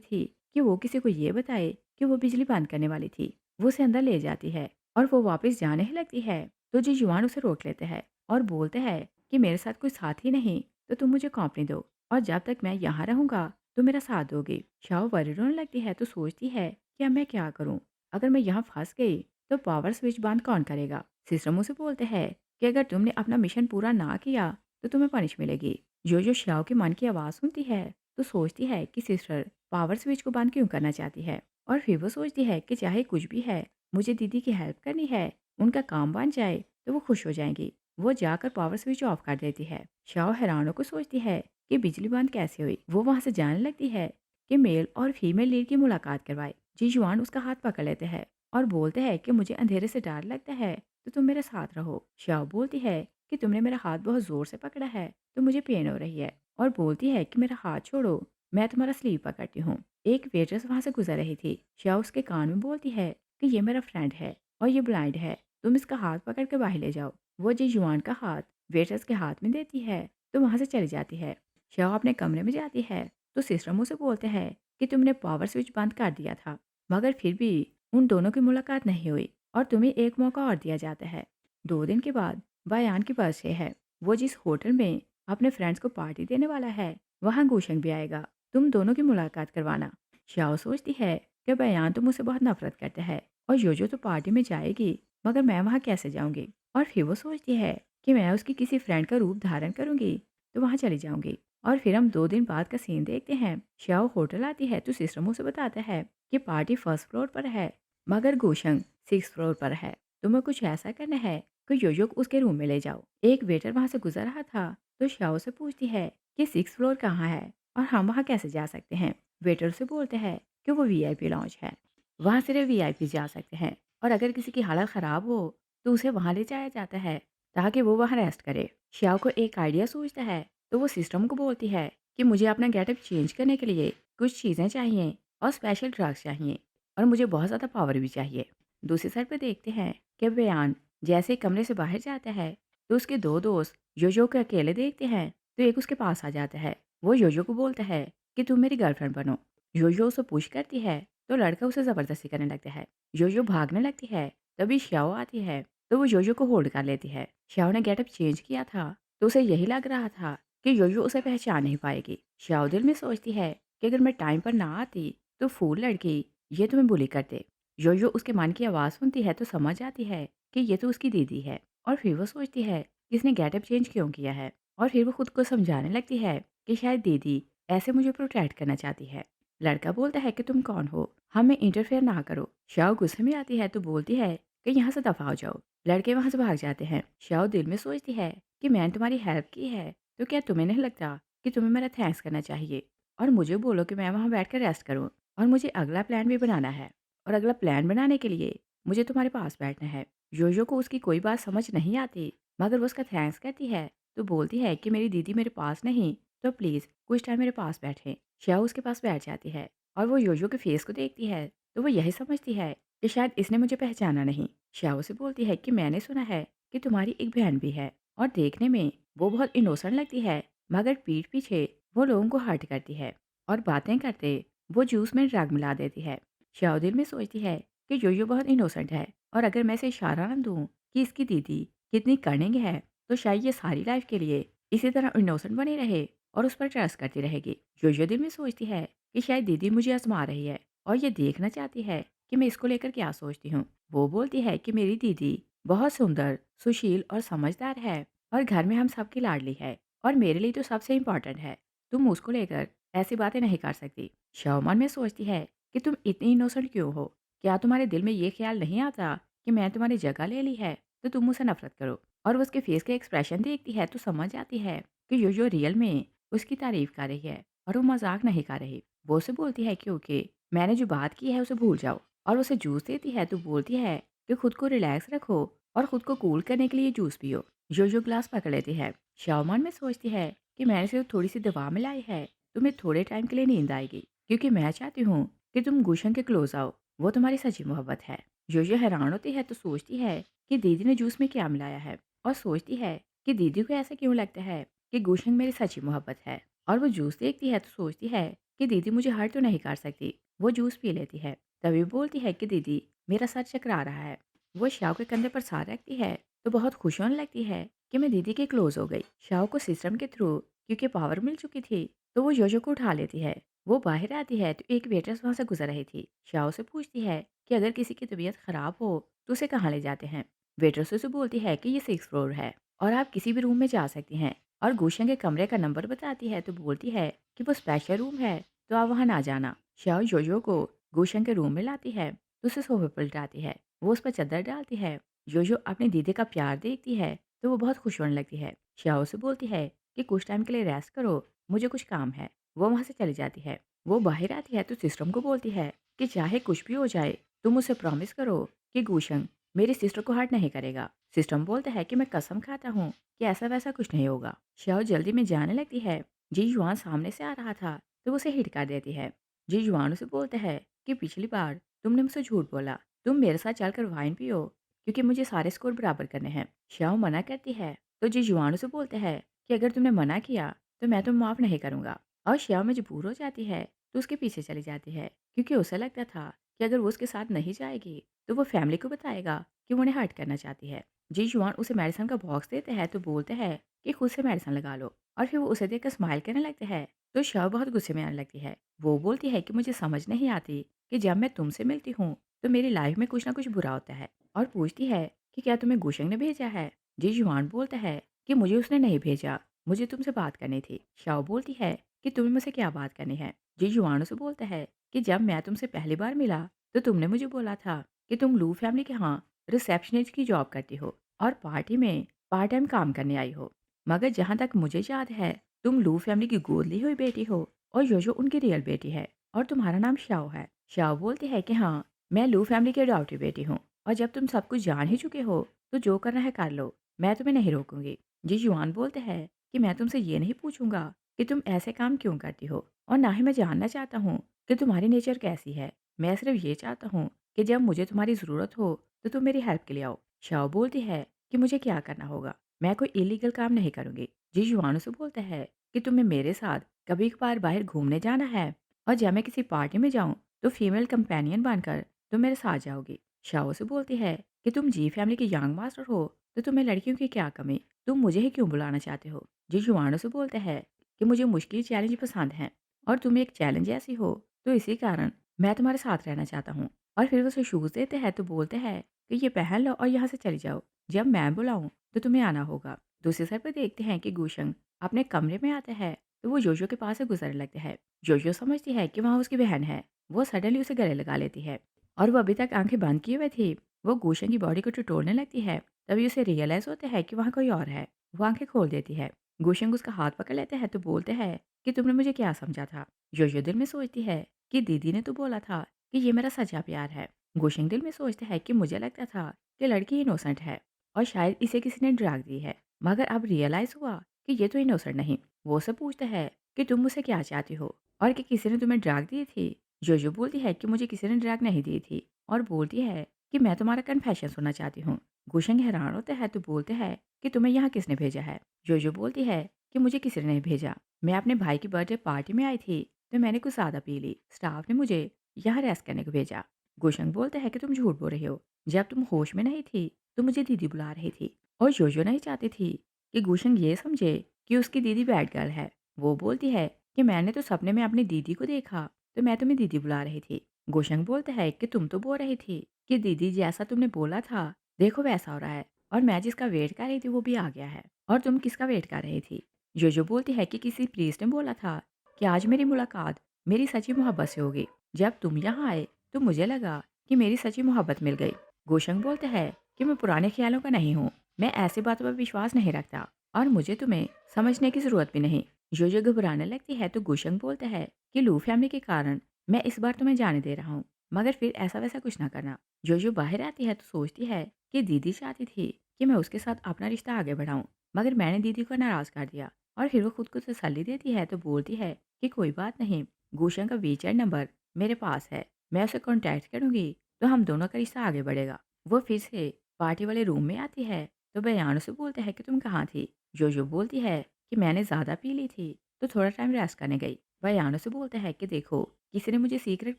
थी कि वो किसी को ये बताए कि वो बिजली बंद करने वाली थी। वो उसे अंदर ले जाती है और वो वापस जाने ही लगती है, तो जी युआन उसे रोक लेते हैं और बोलते हैं कि मेरे साथ कोई साथी नहीं, तो तुम मुझे कॉम्पनी दो और जब तक मैं यहाँ रहूँगा, तो मेरा साथ दोगे। शाओ वर्रिड होने लगती है तो सोचती है कि अब मैं क्या करूँ? अगर मैं यहाँ फँस गई, तो पावर स्विच बंद कौन करेगा? सिस्टम उसे बोलते हैं कि अगर तुमने अपना मिशन पूरा ना किया, तो तुम्हें पनिश मिलेगी। जो शाओ के मन की आवाज़ सुनती है, तो सोचती है कि सिस्टर पावर स्विच को बंद क्यों करना चाहती है। और फिर वो सोचती है कि चाहे कुछ भी है, मुझे दीदी की हेल्प करनी है, उनका काम बन जाए तो वो खुश हो जाएंगी। वो जाकर पावर स्विच ऑफ कर देती है। शाओ हैरान होकर सोचती है कि बिजली बंद कैसे हुई। वो वहां से जानने लगती है कि मेल और फीमेल लीड की मुलाकात करवाई। जी जुआन उसका हाथ पकड़ लेते हैं और बोलते हैं कि मुझे अंधेरे से डर लगता है, तो तुम मेरे साथ रहो। शाओ बोलती है कि तुमने मेरा हाथ बहुत जोर से पकड़ा है, तो मुझे पेन हो रही है। और बोलती है कि मेरा हाथ छोड़ो, मैं तुम्हारा स्लीव पकड़ती हूँ। एक वेट्रेस वहां से गुजर रही थी। शाओ उसके कान में बोलती है कि ये मेरा फ्रेंड है और ये ब्लाइंड है, तुम इसका हाथ पकड़ के बाहर ले जाओ। वो जी जुआन का हाथ वेट्रेस के हाथ में देती है, तो वहां से चली जाती है। शाओ अपने कमरे में जाती है, तो सिस्टर मुझसे बोलते हैं कि तुमने पावर स्विच बंद कर दिया था, मगर फिर भी उन दोनों की मुलाकात नहीं हुई और तुम्हें एक मौका और दिया जाता है। 2 दिन के बाद बयान की बर्थडे है। वो जिस होटल में अपने फ्रेंड्स को पार्टी देने वाला है, वहाँ गुशंग भी आएगा। तुम दोनों की मुलाकात करवाना। शाओ सोचती है कि बयान तो मुझसे बहुत नफरत करता है और योजो तो पार्टी में जाएगी, मगर मैं वहाँ कैसे जाऊँगी? और फिर वो सोचती है कि मैं उसकी किसी फ्रेंड का रूप धारण करूँगी, तो वहाँ चली जाऊँगी। और फिर हम 2 दिन बाद का सीन देखते हैं। शाओ होटल आती है तो सिस्टर मुझसे बताता है कि पार्टी फर्स्ट फ्लोर पर है, मगर गुशंग 6th फ्लोर पर है। तुम्हें कुछ ऐसा करना है कि योयो को उसके रूम में ले जाओ। एक वेटर वहां से गुजर रहा था, तो शाओ से पूछती है कि 6th फ्लोर कहाँ है और हम वहां कैसे जा सकते हैं। वेटर से बोलते हैं कि वो वीआईपी लॉन्च है, वहां सिर्फ वीआईपी जा सकते हैं और अगर किसी की हालत खराब हो, तो उसे वहां ले जाया जाता है ताकि वो वहां रेस्ट करे। शाओ को एक आइडिया सूझता है, तो वो सिस्टम को बोलती है कि मुझे अपना गेटअप चेंज करने के लिए कुछ चीज़ें चाहिए और स्पेशल ड्रग्स चाहिए और मुझे बहुत ज़्यादा पावर भी चाहिए। दूसरी साइड पे देखते हैं कि बयान जैसे ही कमरे से बाहर जाता है, तो उसके 2 दोस्त योयो को अकेले देखते हैं, तो एक उसके पास आ जाता है। वो योयो को बोलता है कि तुम मेरी गर्लफ्रेंड बनो। योयो उसे पुश करती है, तो लड़का उसे ज़बरदस्ती करने लगता है। योयो भागने लगती है, तभी श्याओ आती है, तो वो योयो को होल्ड कर लेती है। श्याओ ने गेटअप चेंज किया था, तो उसे यही लग रहा था कि योयो उसे पहचान नहीं पाएगी। श्याओ दिल में सोचती है कि अगर मैं टाइम पर ना आती, तो फूल लड़की ये तुम्हें बुली करते। योयो उसके मन की आवाज़ सुनती है तो समझ आती है कि ये तो उसकी दीदी है। और फिर वो सोचती है कि इसने गेटअप चेंज क्यों किया है। और फिर वो खुद को समझाने लगती है कि शायद दीदी ऐसे मुझे प्रोटेक्ट करना चाहती है। लड़का बोलता है कि तुम कौन हो, हमें इंटरफेयर ना करो। शाओ गुस्से में आती है तो बोलती है कि यहाँ से दफा हो जाओ। लड़के वहां से भाग जाते हैं। शाओ दिल में सोचती है कि मैंने तुम्हारी हेल्प की है, तो क्या तुम्हें नहीं लगता कि तुम्हें मेरा थैंक्स करना चाहिए और मुझे बोलो कि मैं वहाँ बैठ कर रेस्ट करूँ। और मुझे अगला प्लान भी बनाना है और अगला प्लान बनाने के लिए मुझे तुम्हारे पास बैठना है। योयो को उसकी कोई बात समझ नहीं आती, मगर वो उसका थैंक्स कहती है, तो बोलती है कि मेरी दीदी मेरे पास नहीं, तो प्लीज़ कुछ टाइम मेरे पास बैठे। श्याओ उसके पास बैठ जाती है और वो योयो के फेस को देखती है, तो वो यही समझती है कि शायद इसने मुझे पहचाना नहीं। श्याओ से बोलती है कि मैंने सुना है कि तुम्हारी एक बहन भी है और देखने में वो बहुत इनोसेंट लगती है, मगर पीठ पीछे वो लोगों को हर्ट करती है और बातें करते वो जूस में ड्रग मिला देती है। श्याओ दिल में सोचती है कि योयो बहुत इनोसेंट है और अगर मैं इसे इशारा न दूँ कि इसकी दीदी कितनी कनिंग है, तो शायद ये सारी लाइफ के लिए इसी तरह इनोसेंट बनी रहे और उस पर ट्रस्ट करती रहेगी। योयो दिल में सोचती है कि शायद दीदी मुझे आजमा रही है और ये देखना चाहती है कि मैं इसको लेकर क्या सोचती हूँ। वो बोलती है कि मेरी दीदी बहुत सुंदर, सुशील और समझदार है और घर में हम सबकी लाडली है और मेरे लिए तो सबसे इम्पोर्टेंट है। तुम उसको लेकर ऐसी बातें नहीं कर सकती। शाओ मन में सोचती है कि तुम इतनी इनोसेंट क्यों हो? क्या तुम्हारे दिल में ये ख्याल नहीं आता कि मैं तुम्हारी जगह ले ली है, तो तुम मुझसे नफरत करो? और वो उसके फेस के एक्सप्रेशन देखती है तो समझ आती है कि यो रियल में उसकी तारीफ कर रही है और वो मजाक नहीं कर रही। वो उसे बोलती है कि ओके, मैंने जो बात की है उसे भूल जाओ। और उसे जूस देती है तो बोलती है कि खुद को रिलैक्स रखो और खुद को कूल करने के लिए जूस पियो। जो ग्लास पकड़ लेती है। शाओ मन में सोचती है कि मैंने सिर्फ थोड़ी सी दवा मिलाई है, तुम्हें थोड़े टाइम के लिए नींद आएगी, क्योंकि मैं चाहती हूँ कि तुम गुशन के क्लोज आओ, वो तुम्हारी सच्ची मोहब्बत है। जो हैरान होती है तो सोचती है कि दीदी ने जूस में क्या मिलाया है और सोचती है कि दीदी को ऐसा क्यों लगता है कि गुशंग मेरी सच्ची मोहब्बत है और वो जूस देखती है तो सोचती है कि दीदी मुझे हर्ट तो नहीं कर सकती। वो जूस पी लेती है। तभी बोलती है कि दीदी मेरा सर चकरा रहा है। वो शाओ के कंधे पर सार रखती है तो बहुत खुश होने लगती है कि मैं दीदी के क्लोज हो गई। शाओ को सिस्टम के थ्रू क्योंकि पावर मिल चुकी थी तो वो योजो को उठा लेती है। वो बाहर आती है तो एक वेट्रेस वहां से गुजर रही थी। शाओ से पूछती है कि अगर किसी की तबीयत खराब हो तो उसे कहाँ ले जाते हैं। वेट्रेस उसे बोलती है कि ये 6 फ्लोर है और आप किसी भी रूम में जा सकती हैं। और गुशन के कमरे का नंबर बताती है तो बोलती है कि वो स्पेशल रूम है तो आप वहाँ ना जाना। शाओ जोजो को गुशन के रूम में लाती है तो उसे सोफे पर लिटाती है। वो उस पर चादर डालती है। जोजो अपनी दीदी का प्यार देखती है तो वो बहुत खुश होने लगती है। शाओ से बोलती है कि कुछ टाइम के लिए रेस्ट करो, मुझे कुछ काम है। वो वहाँ से चली जाती है। वो बाहर आती है तो सिस्टम को बोलती है कि चाहे कुछ भी हो जाए तुम मुझे प्रॉमिस करो कि गुशन मेरी सिस्टर को हर्ट नहीं करेगा। सिस्टम बोलता है कि मैं कसम खाता हूँ कि ऐसा वैसा कुछ नहीं होगा। शाओ जल्दी में जाने लगती है। जी युआन सामने से आ रहा था तो वो उसे हिट कर देती है। जी युआन उसे बोलता है कि पिछली बार तुमने मुझसे झूठ बोला, तुम मेरे साथ चलकर वाइन पियो क्योंकि मुझे सारे स्कोर बराबर करने हैं। शाओ मना करती है तो जी युआन उसे बोलते हैं कि अगर तुमने मना किया तो मैं तुम्हें माफ़ नहीं करूंगा। और शाओ मजबूर हो जाती है तो उसके पीछे चली जाती है क्योंकि उसे लगता था कि अगर वो उसके साथ नहीं जाएगी तो वो फैमिली को बताएगा कि वो उन्हें हर्ट करना चाहती है। जी जुआन उसे मेडिसिन का बॉक्स देते हैं तो बोलते हैं कि खुद से मेडिसिन लगा लो। और फिर वो उसे देखकर स्माइल करने लगते हैं तो शव बहुत गुस्से में आने लगती है। वो बोलती है कि मुझे समझ नहीं आती कि जब मैं तुमसे मिलती हूँ तो मेरी लाइफ में कुछ ना कुछ बुरा होता है। और पूछती है कि क्या तुम्हें गुशंग ने भेजा है। जी जुआन बोलता है कि मुझे उसने नहीं भेजा, मुझे तुमसे बात करनी थी। शाओ बोलती है कि तुम्हें मुझसे क्या बात करनी है। जी जुआन उसे बोलता है कि जब मैं तुमसे पहली बार मिला तो तुमने मुझे बोला था कि तुम लू फैमिली के यहाँ रिसेप्शनिस्ट की जॉब करती हो और पार्टी में पार्ट टाइम काम करने आई हो। मगर जहाँ तक मुझे याद है तुम लू फैमिली की गोद ली हुई बेटी हो और योजो उनकी रियल बेटी है और तुम्हारा नाम शाओ है। शाओ बोलती है कि हाँ, मैं लू फैमिली की अडॉप्टेड बेटी हूँ और जब तुम सब कुछ जान ही चुके हो तो जो करना है कर लो, मैं तुम्हें नहीं रोकूंगी। जी युआन बोलते हैं कि मैं तुमसे ये नहीं पूछूंगा कि तुम ऐसे काम क्यों करती हो और ना ही मैं जानना चाहता हूँ कि तुम्हारी नेचर कैसी है। मैं सिर्फ ये चाहता हूँ कि जब मुझे तुम्हारी ज़रूरत हो तो तुम मेरी हेल्प के लिए आओ। शाओ बोलती है कि मुझे क्या करना होगा, मैं कोई इलीगल काम नहीं करूंगी। जी युआन से बोलता है कि तुम्हें मेरे साथ कभी कभार बाहर घूमने जाना है और जब मैं किसी पार्टी में जाऊं तो फीमेल कंपेनियन बनकर तुम मेरे साथ जाओगी। शाओ से बोलती है कि तुम जी फैमिली के यंग मास्टर हो तो तुम्हें लड़कियों की क्या कमी, तुम मुझे ही क्यों बुलाना चाहते हो। जी युआन से बोलता है कि मुझे मुश्किल चैलेंज पसंद हैं और तुम एक चैलेंज ऐसी हो तो इसी कारण मैं तुम्हारे साथ रहना चाहता हूँ। और फिर वो उसे शूज़ देते हैं तो बोलते हैं कि ये पहन लो और यहाँ से चली जाओ, जब मैं बुलाऊँ तो तुम्हें आना होगा। दूसरी साइड पर देखते हैं कि गुशंग अपने कमरे में आता है तो वो जोजो के पास से गुजरने लगते हैं। जोजो समझती है कि वहाँ उसकी बहन है। वो सडनली उसे गले लगा लेती है और वो अभी तक आंखें बंद किए हुए थी। वो गुशंग की बॉडी को टटोलने लगती है। तभी उसे रियलाइज होता है कि वहाँ कोई और है। वो आंखें खोल देती है। गुशंग उसका हाथ पकड़ लेते हैं तो बोलते हैं कि तुमने मुझे क्या समझा था। जोजो दिल में सोचती है कि दीदी ने तो बोला था कि ये मेरा सच्चा प्यार है। गुशंग दिल में सोचता है कि मुझे लगता था कि लड़की इनोसेंट है और शायद इसे किसी ने ड्रग दी है, मगर अब रियलाइज हुआ कि ये तो इनोसेंट नहीं। वो सब पूछता है कि तुम मुझसे क्या चाहती हो और कि किसी ने तुम्हें ड्रग दी थी। जोजो बोलती है कि मुझे किसी ने ड्रग नहीं दी थी और बोलती है कि मैं तुम्हारा कन्फेशन सुनना चाहती हूँ। गुशंग हैरान होता है तो बोलते हैं कि तुम्हें यहाँ किसने भेजा है। जोजो बोलती है कि मुझे किसी ने नहीं भेजा, मैं अपने भाई की बर्थडे पार्टी में आई थी तो मैंने कुछ ज़्यादा पी ली, स्टाफ ने मुझे यहाँ रेस्ट करने को भेजा। गुशंग बोलता है कि तुम झूठ बोल रही हो, जब तुम होश में नहीं थी तो मुझे दीदी बुला रही थी। और जोजो नहीं चाहती थी कि गुशंग ये समझे कि उसकी दीदी बैड गर्ल है। वो बोलती है कि मैंने तो सपने में अपनी दीदी को देखा तो मैं तुम्हें दीदी बुला रही थी। गुशंग बोलता है कि तुम तो बोल रही थी कि दीदी जैसा तुमने बोला था देखो वैसा हो रहा है और मैं जिसका वेट कर रही थी वो भी आ गया है। और तुम किसका वेट कर रही थी। जोजो बोलती है कि किसी प्रीस्ट ने बोला था कि आज मेरी मुलाकात मेरी सच्ची मोहब्बत से होगी। जब तुम यहाँ आए तो मुझे लगा कि मेरी सच्ची मोहब्बत मिल गई। गोशंग बोलता है कि मैं पुराने ख्यालों का नहीं हूँ, मैं ऐसी बातों पर विश्वास नहीं रखता और मुझे तुम्हें समझने की ज़रूरत भी नहीं। जोजो घबराने लगती है तो गोशंग बोलता है कि लू फैमिली के कारण मैं इस बार तुम्हें जाने दे रहा हूँ, मगर फिर ऐसा वैसा कुछ ना करना। जोजो बाहर आती है तो सोचती है कि दीदी चाहती थी कि मैं उसके साथ अपना रिश्ता आगे बढ़ाऊँ, मगर मैंने दीदी को नाराज़ कर दिया। और फिर वो खुद को तसल्ली देती है तो बोलती है कि कोई बात नहीं, गुलशन का वीचैट नंबर मेरे पास है, मैं उसे कॉन्टैक्ट करूँगी तो हम दोनों का रिश्ता आगे बढ़ेगा। वो फिर से पार्टी वाले रूम में आती है तो बयान उसे बोलता है कि तुम कहाँ थी। जोजो बोलती है कि मैंने ज़्यादा पी ली थी, तो थोड़ा टाइम रेस्ट करने गई। बयानों से बोलता है कि देखो, किसी ने मुझे सीक्रेट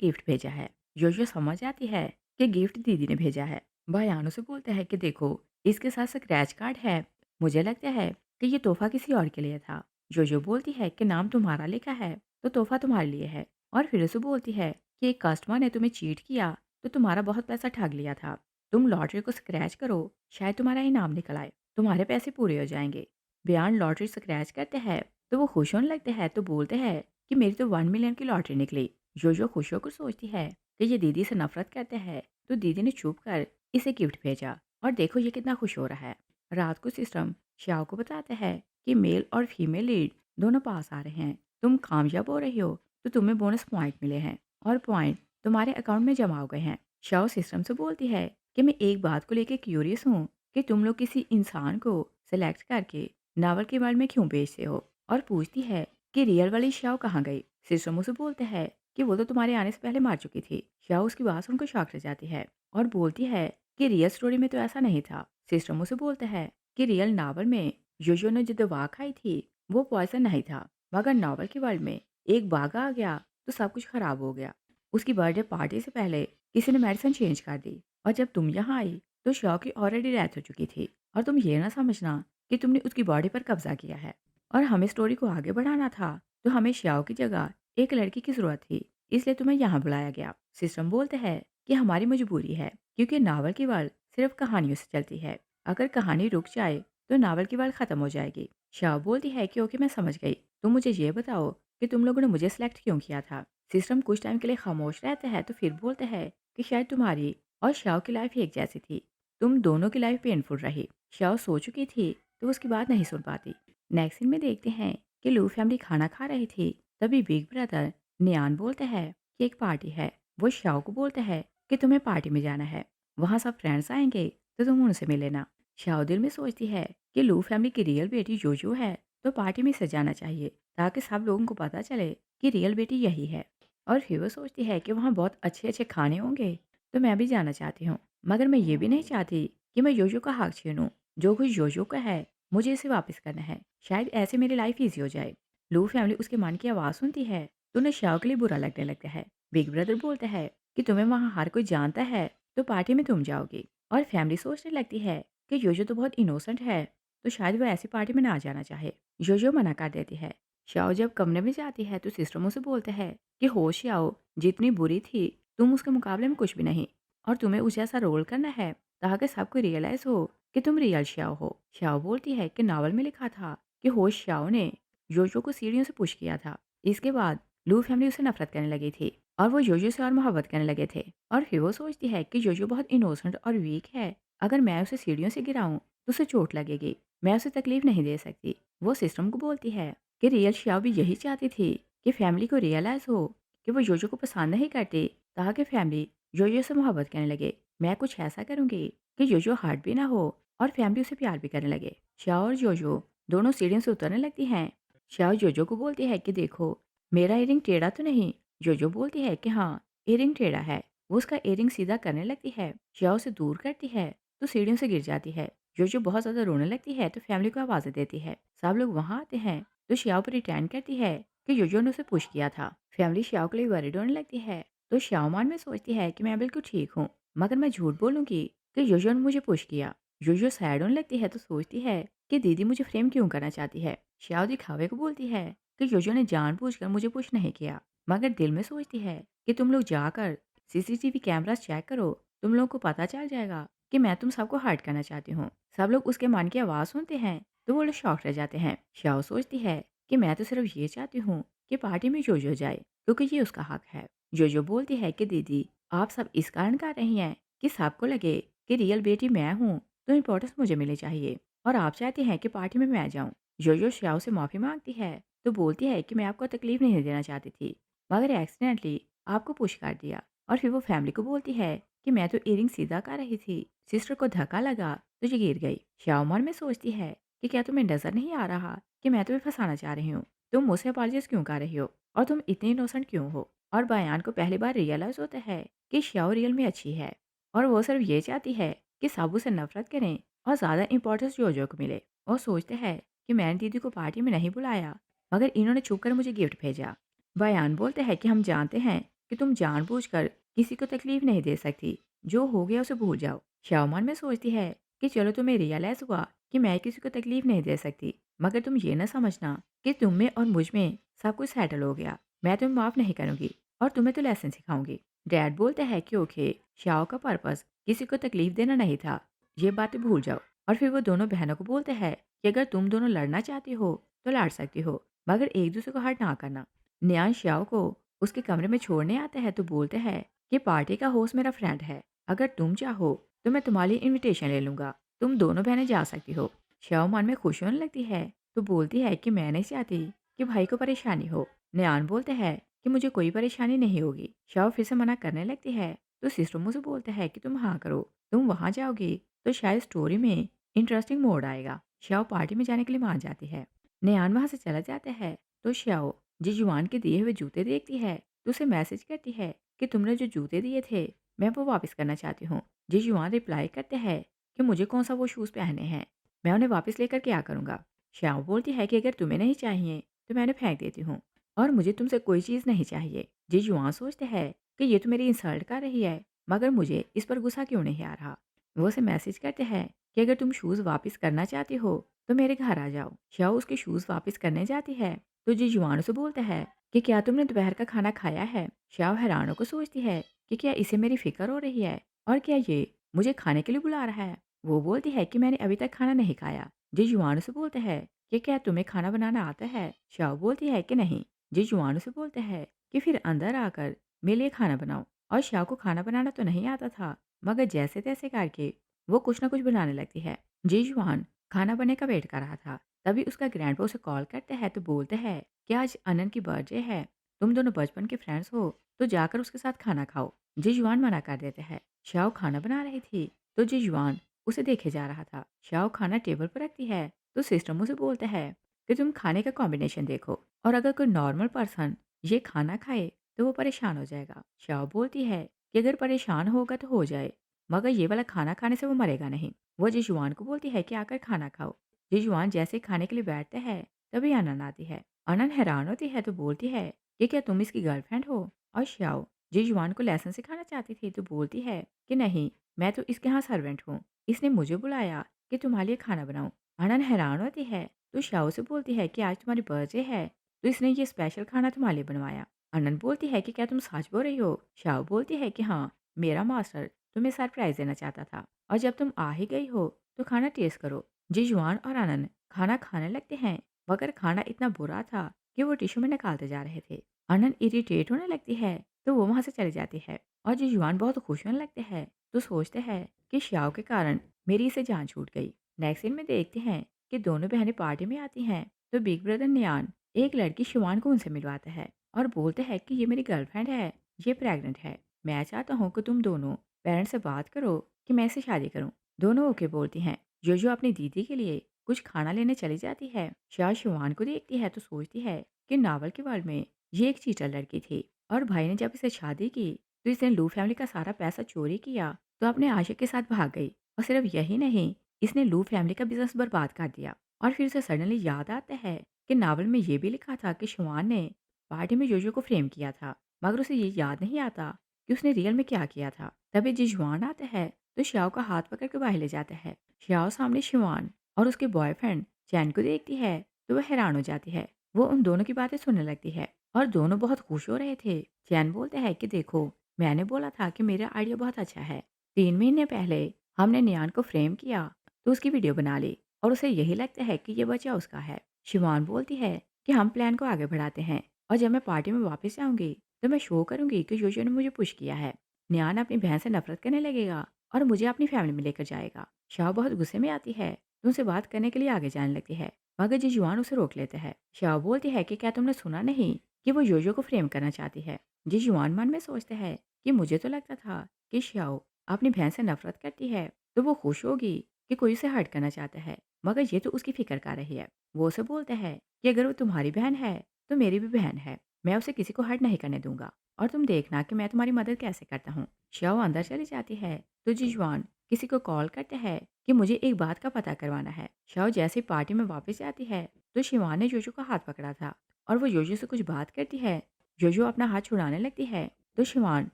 गिफ्ट भेजा है। जो समझ आती है कि गिफ्ट दीदी ने भेजा है। बयानों से बोलता है कि देखो, इसके साथ स्क्रैच कार्ड है। मुझे लगता है कि ये तोहफ़ा किसी और के लिए था। जो बोलती है कि नाम तुम्हारा लिखा है, तो तोहफ़ा तुम्हारे लिए है। और फिर उसे बोलती है कि एक कस्टमर ने तुम्हें चीट किया, तो तुम्हारा बहुत पैसा ठग लिया था। तुम लॉटरी को स्क्रैच करो, शायद तुम्हारा इनाम निकल आए। तुम्हारे पैसे पूरे हो जाएँगे। बयान लॉटरी स्क्रैच करते हैं, तो वो खुश होने लगते हैं, तो बोलते हैं कि मेरी तो 1 मिलियन की लॉटरी निकली। जो खुश होकर सोचती है कि ये दीदी से नफ़रत करते हैं, तो दीदी ने चुप कर इसे गिफ्ट भेजा और देखो ये कितना खुश हो रहा है। रात को सिस्टम श्याओ को बताता है कि मेल और फीमेल लीड दोनों पास आ रहे हैं। तुम कामयाब हो रही हो, तो तुम्हें बोनस पॉइंट मिले हैं और पॉइंट तुम्हारे अकाउंट में जमा हो गए हैं। श्याओ सिस्टम से बोलती है कि मैं एक बात को लेकर क्यूरियस हूँ कि तुम लोग किसी इंसान को सेलेक्ट करके नावल के वर्ल्ड में क्यों भेजते हो, और पूछती है कि रियल वाली श्याओ कहाँ गई। सिस्टम उसे बोलते हैं कि वो तो तुम्हारे आने से पहले मार चुकी थी। श्याओ उसकी बात सुनकर शॉक रह जाती है और बोलती है कि रियल स्टोरी में तो ऐसा नहीं था। सिस्टम उसे बोलते हैं कि रियल नावल में योयो ने जो दवा खाई थी वो पॉइजन नहीं था, मगर नावल के वर्ल्ड में एक बाघ आ गया तो सब कुछ खराब हो गया। उसकी बर्थडे पार्टी से पहले किसी ने मेडिसिन चेंज कर दी और जब तुम यहाँ आई तो शॉ की ऑलरेडी डेथ हो चुकी थी और तुम ये ना समझना कि तुमने उसकी बॉडी पर कब्जा किया है। और हमें स्टोरी को आगे बढ़ाना था, तो हमें श्याओ की जगह एक लड़की की ज़रूरत थी, इसलिए तुम्हें यहाँ बुलाया गया। सिस्टम बोलते हैं कि हमारी मजबूरी है, क्योंकि नावल की वर्ल्ड सिर्फ कहानियों से चलती है। अगर कहानी रुक जाए तो नावल की वर्ल्ड खत्म हो जाएगी। श्याओ बोलती है कि ओके मैं समझ गई, तुम मुझे ये बताओ कि तुम लोगों ने मुझे सेलेक्ट क्यों किया था। सिस्टम कुछ टाइम के लिए खामोश रहता है, तो फिर बोलते हैं कि शायद तुम्हारी और श्याओ की लाइफ एक जैसी थी, तुम दोनों की लाइफ पेनफुल रही। श्याओ सो चुकी थी, तो उसकी बात नहीं सुन पाती। नेक्स्ट सीन में देखते हैं कि लू फैमिली खाना खा रही थी, तभी बिग ब्रदर नियान बोलते हैं कि एक पार्टी है। वो शाओ को बोलते हैं कि तुम्हें पार्टी में जाना है, वहाँ सब फ्रेंड्स आएंगे, तो तुम उनसे मिल लेना। शाओ दिल में सोचती है कि लू फैमिली की रियल बेटी जोजो है, तो पार्टी में सजाना चाहिए ताकि सब लोगों को पता चले कि रियल बेटी यही है। और फिर वो सोचती है कि वहाँ बहुत अच्छे अच्छे खाने होंगे, तो मैं भी जाना चाहती हूँ, मगर मैं ये भी नहीं चाहती कि मैं योजो का हक छीनूं। जो कुछ योजो का है मुझे इसे वापस करना है, शायद ऐसे मेरी लाइफ ईजी हो जाए। लू फैमिली उसके मन की आवाज़ सुनती है, तो उन्हें शाओ के लिए बुरा लगने लगता है। बिग ब्रदर बोलता है कि तुम्हें वहाँ हर कोई जानता है, तो पार्टी में तुम जाओगी। और फैमिली सोचने लगती है कि योजो तो बहुत इनोसेंट है, तो शायद वो ऐसी पार्टी में ना जाना चाहे। योजो मना कर देती है। शाओ जब कमरे में जाती है तो सिस्टम उसे बोलते हैं कि होश आओ, जितनी बुरी थी तुम उसके मुकाबले में कुछ भी नहीं, और तुम्हें उस जैसा रोल करना है ताकि सबको रियलाइज हो कि तुम रियल श्याओ हो। श्याओ बोलती है कि नावल में लिखा था कि होश श्याओ ने योजो को सीढ़ियों से पुश किया था। इसके बाद लू फैमिली उसे नफरत करने लगी थी और वो योजो से और मोहब्बत करने लगे थे। और फिर वो सोचती है कि योजो बहुत इनोसेंट और वीक है, अगर मैं उसे सीढ़ियों से गिराऊं तो उसे चोट लगेगी, मैं उसे तकलीफ नहीं दे सकती। वो सिस्टम को बोलती है कि रियल श्याओ भी यही चाहती थी कि फैमिली को रियलाइज हो कि वो योजो को पसंद नहीं करती, ताकि फैमिली योजो से मोहब्बत करने लगे। मैं कुछ ऐसा करूंगी कि जोजो हर्ट भी ना हो और फैमिली उसे प्यार भी करने लगे। श्याओ और जोजो दोनों सीढ़ियों से उतरने लगती हैं। श्याओ जोजो को बोलती है कि देखो, मेरा इयरिंग टेढ़ा तो नहीं। जोजो बोलती है कि हाँ, इयरिंग टेढ़ा है। वो उसका इयरिंग सीधा करने लगती है। श्याओ से दूर करती है तो सीढ़ियों से गिर जाती है। जोजो बहुत ज्यादा रोने लगती है, तो फैमिली को आवाजें देती है। सब लोग वहां आते हैं, तो श्याओ पर रिटर्न करती है कि जोजो ने उसे पुश किया था। फैमिली श्याओ के लिए वरीड होने लगती है, तो श्याओ मन में सोचती है कि मैं बिल्कुल ठीक हूँ, मगर मैं झूठ बोलूंगी कि योयो ने मुझे पुश किया। योयो सैड होने लगती है, तो सोचती है कि दीदी मुझे फ्रेम क्यों करना चाहती है। श्याओ दिखावे को बोलती है कि योयो ने जानबूझकर मुझे पुश नहीं किया, मगर दिल में सोचती है कि तुम लोग जाकर सीसीटीवी कैमरास चेक करो, तुम लोगों को पता चल जाएगा कि मैं तुम सबको हर्ट करना चाहती हूँ। सब लोग उसके मन की आवाज़ सुनते हैं, तो वो लोग शॉक रह जाते हैं। श्याओ सोचती है कि मैं तो सिर्फ ये चाहती हूँ कि पार्टी में जोजो जाए, क्योंकि ये उसका हक है। जोजो बोलती है कि दीदी, आप सब इस कारण कर रही हैं कि सबको लगे कि रियल बेटी मैं हूँ, तो इम्पोर्टेंस मुझे मिलनी चाहिए, और आप चाहते हैं कि पार्टी में मैं जाऊँ। जोजो श्याओ से माफ़ी मांगती है, तो बोलती है कि मैं आपको तकलीफ नहीं देना चाहती थी, मगर एक्सीडेंटली आपको पुश कर दिया। और फिर वो फैमिली को बोलती है कि मैं तो इयरिंग सीधा कर रही थी, सिस्टर को धक्का लगा तो ये गिर गई। श्याओ मन में सोचती है कि क्या तुम्हें नजर नहीं आ रहा कि मैं तुम्हें फंसाना चाह रही हूँ, तुम मुझसे अपॉलजाइज क्यों कर रही हो, और तुम इतनी इनोसेंट क्यों हो। और बयान को पहली बार रियलाइज होता है कि श्याओ रियल में अच्छी है, और वो सिर्फ ये चाहती है कि सब उसे नफरत करें और ज़्यादा इंपॉर्टेंस जोजो को मिले। और सोचते हैं कि मैंने दीदी को पार्टी में नहीं बुलाया, मगर इन्होंने छुप कर मुझे गिफ्ट भेजा। बयान बोलते हैं कि हम जानते हैं कि तुम जानबूझकर किसी को तकलीफ नहीं दे सकती। जो हो गया उसे भूल जाओ। शाओमान में सोचती है कि चलो तुम्हें रियलाइज़ हुआ कि मैं किसी को तकलीफ नहीं दे सकती, मगर तुम ये ना समझना कि तुम में और मुझ में सब कुछ सेटल हो गया। मैं तुम्हें माफ़ नहीं करूँगी और तुम्हें तो लेसन सिखाऊंगी। डैड बोलते हैं कि ओके, शाओ का पर्पस किसी को तकलीफ देना नहीं था, ये बातें भूल जाओ। और फिर वो दोनों बहनों को बोलते हैं कि अगर तुम दोनों लड़ना चाहती हो तो लड़ सकती हो, मगर एक दूसरे को हर्ट ना करना। नियान श्याओ को उसके कमरे में छोड़ने आते हैं तो बोलते हैं कि पार्टी का होस्ट मेरा फ्रेंड है, अगर तुम चाहो तो मैं तुम्हारे लिए इनविटेशन ले लूंगा, तुम दोनों बहनें जा सकती हो। श्याओ मन में खुश होने लगती है तो बोलती है कि मैं नहीं चाहती कि भाई को परेशानी हो। नियान बोलते हैं कि मुझे कोई परेशानी नहीं होगी। श्याओ फिर से मना करने लगती है तो सिस्टर मुझे बोलते हैं कि तुम हाँ करो, तुम वहां जाओगी तो शायद स्टोरी में इंटरेस्टिंग मोड आएगा। श्याओ पार्टी में जाने के लिए मान जाती है। नियान वहां से चला जाता है तो श्याओ जिजुआन के दिए हुए जूते देखती है तो उसे मैसेज करती है कि तुमने जो जूते दिए थे मैं वो वापस करना चाहती हूँ। जिजुआन रिप्लाई करते हैं कि मुझे कौन सा वो शूज़ पहनने हैं, मैं उन्हें वापस लेकर क्या करूँगा। श्याओ बोलती है कि अगर तुम्हें नहीं चाहिए तो मैं उन्हें फेंक देती हूँ और मुझे तुमसे कोई चीज़ नहीं चाहिए। जिजुआन सोचते हैं कि ये तो मेरी इंसल्ट कर रही है, मगर मुझे इस पर गुस्सा क्यों नहीं आ रहा। वो उसे मैसेज करते हैं कि अगर तुम शूज़ वापस करना चाहती हो तो मेरे घर आ जाओ। श्याओ उसके शूज़ वापस करने जाती है तो जिजुआन उसे बोलता है कि क्या तुमने दोपहर का खाना खाया है। श्याओ हैरान होकर सोचती है कि क्या इसे मेरी फिक्र हो रही है और क्या ये मुझे खाने के लिए बुला रहा है। वो बोलती है कि मैंने अभी तक खाना नहीं खाया। जिजुआन उसे बोलते हैं कि क्या तुम्हें खाना बनाना आता है। श्याओ बोलती है कि नहीं। जिजुआन उसे बोलते हैं कि फिर अंदर आकर मेरे लिए खाना बनाओ। और श्याओ को खाना बनाना तो नहीं आता था, मगर जैसे तैसे करके वो कुछ ना कुछ बनाने लगती है। जिजुआन खाना बनने का वेट कर रहा था, तभी उसका ग्रैंडपा उसे कॉल करते हैं तो बोलते हैं कि आज अनन की बर्थडे है, तुम दोनों बचपन के फ्रेंड्स हो तो जाकर उसके साथ खाना खाओ। जिजुआन मना कर देते हैं। शाओ खाना बना रही थी तो जिजुआन उसे देखे जा रहा था। शाओ खाना टेबल पर रखती है तो सिस्टर मुझे बोलते हैं कि तुम खाने का कॉम्बिनेशन देखो और अगर कोई नॉर्मल पर्सन ये खाना खाए तो वो परेशान हो जाएगा। शाओ बोलती है कि अगर परेशान होगा तो हो जाए, मगर ये वाला खाना खाने से वो मरेगा नहीं। वो जिजुआन को बोलती है कि आकर खाना खाओ। जिजुआन जैसे ही खाने के लिए बैठते हैं तभी अनन आती है। अनन हैरान होती है तो बोलती है कि क्या तुम इसकी गर्लफ्रेंड हो। और श्याओ जिजुआन को लेसन सिखाना चाहती थी तो बोलती है कि नहीं, मैं तो इसके यहाँ सर्वेंट हूँ, इसने मुझे बुलाया कि तुम्हारे लिए खाना बनाऊं। अनन हैरान होती है तो श्याओ से बोलती है कि आज तुम्हारी बर्थडे है तो इसने ये स्पेशल खाना तुम्हारे लिए बनवाया। अनन बोलती है कि क्या तुम सच बोल रही हो। श्याओ बोलती है कि हाँ, मेरा मास्टर तुम्हें सरप्राइज देना चाहता था और जब तुम आ ही गई हो तो खाना टेस्ट करो। जिजुआन और आनंद खाना खाने लगते हैं, मगर खाना इतना बुरा था कि वो टिश्यू में निकालते जा रहे थे। आनंद इरिटेट होने लगती है तो वो वहां से चली जाती है और जिजुआन बहुत खुश होने लगते हैं तो सोचते हैं कि श्याओ के कारण मेरी इसे जान छूट गई। नेक्स्ट सीन में देखते हैं कि दोनों बहनें पार्टी में आती हैं तो बिग ब्रदर नियान एक लड़की शिवान को उनसे मिलवाता है और बोलते हैं कि ये मेरी गर्लफ्रेंड है, ये प्रेग्नेंट है, मैं चाहता हूँ कि तुम दोनों पेरेंट्स से बात करो कि मैं इसे शादी करूँ। दोनों ओके बोलती हैं। जोजो अपनी दीदी के लिए कुछ खाना लेने चली जाती है। शाह शिवान को देखती है तो सोचती है कि नावल के वर्ल्ड में ये एक चीटर लड़की थी और भाई ने जब इसे शादी की तो इसने लू फैमिली का सारा पैसा चोरी किया तो अपने आशिक के साथ भाग गई। और सिर्फ यही नहीं, इसने लू फैमिली का बिजनेस बर्बाद कर दिया। और फिर उसे सडनली याद आता है कि नावल में ये भी लिखा था कि शिवान ने पार्टी में जोजो को फ्रेम किया था, मगर उसे ये याद नहीं आता कि उसने रियल में क्या किया था। तभी जिजुआन आता है तो श्याओ का हाथ पकड़ के बाहर ले जाता है। श्याओ सामने शिवान और उसके बॉयफ्रेंड चैन को देखती है तो वह हैरान हो जाती है। वो उन दोनों की बातें सुनने लगती है और दोनों बहुत खुश हो रहे थे। चैन बोलते हैं कि देखो, मैंने बोला था कि मेरा आइडिया बहुत अच्छा है। 3 महीने पहले हमने नियान को फ्रेम किया तो उसकी वीडियो बना ली और उसे यही लगता है कि ये बच्चा उसका है। शिवान बोलती है कि हम प्लान को आगे बढ़ाते हैं और जब मैं पार्टी में वापस जाऊंगी तो मैं शो करूंगी कि योशो ने मुझे पुश किया है। नियान अपनी बहन से नफरत करने लगेगा और मुझे अपनी फैमिली में लेकर जाएगा। शाह बहुत गुस्से में आती है तो उनसे बात करने के लिए आगे जाने लगती है, मगर जिजुआन उसे रोक लेते हैं। शाह बोलती है कि क्या तुमने सुना नहीं कि वो योजो को फ्रेम करना चाहती है। जिजुआन मन में सोचते हैं कि मुझे तो लगता था कि श्याओ अपनी बहन से नफरत करती है तो वो खुश होगी कि कोई उसे हर्ट करना चाहता है, मगर ये तो उसकी फिक्र कर रही है। वो उसे बोलते हैं कि अगर वो तुम्हारी बहन है तो मेरी भी बहन है, मैं उसे किसी को हर्ट नहीं करने दूंगा और तुम देखना कि मैं तुम्हारी मदद कैसे करता हूँ। श्याओ अंदर चली जाती है तो जिजुआन किसी को कॉल करते हैं कि मुझे एक बात का पता करवाना है। शाओ जैसे ही पार्टी में वापस जाती है तो शिवान ने जोजो का हाथ पकड़ा था और वो जोजो से कुछ बात करती है। जोजो अपना हाथ छुड़ाने लगती है तो शिवान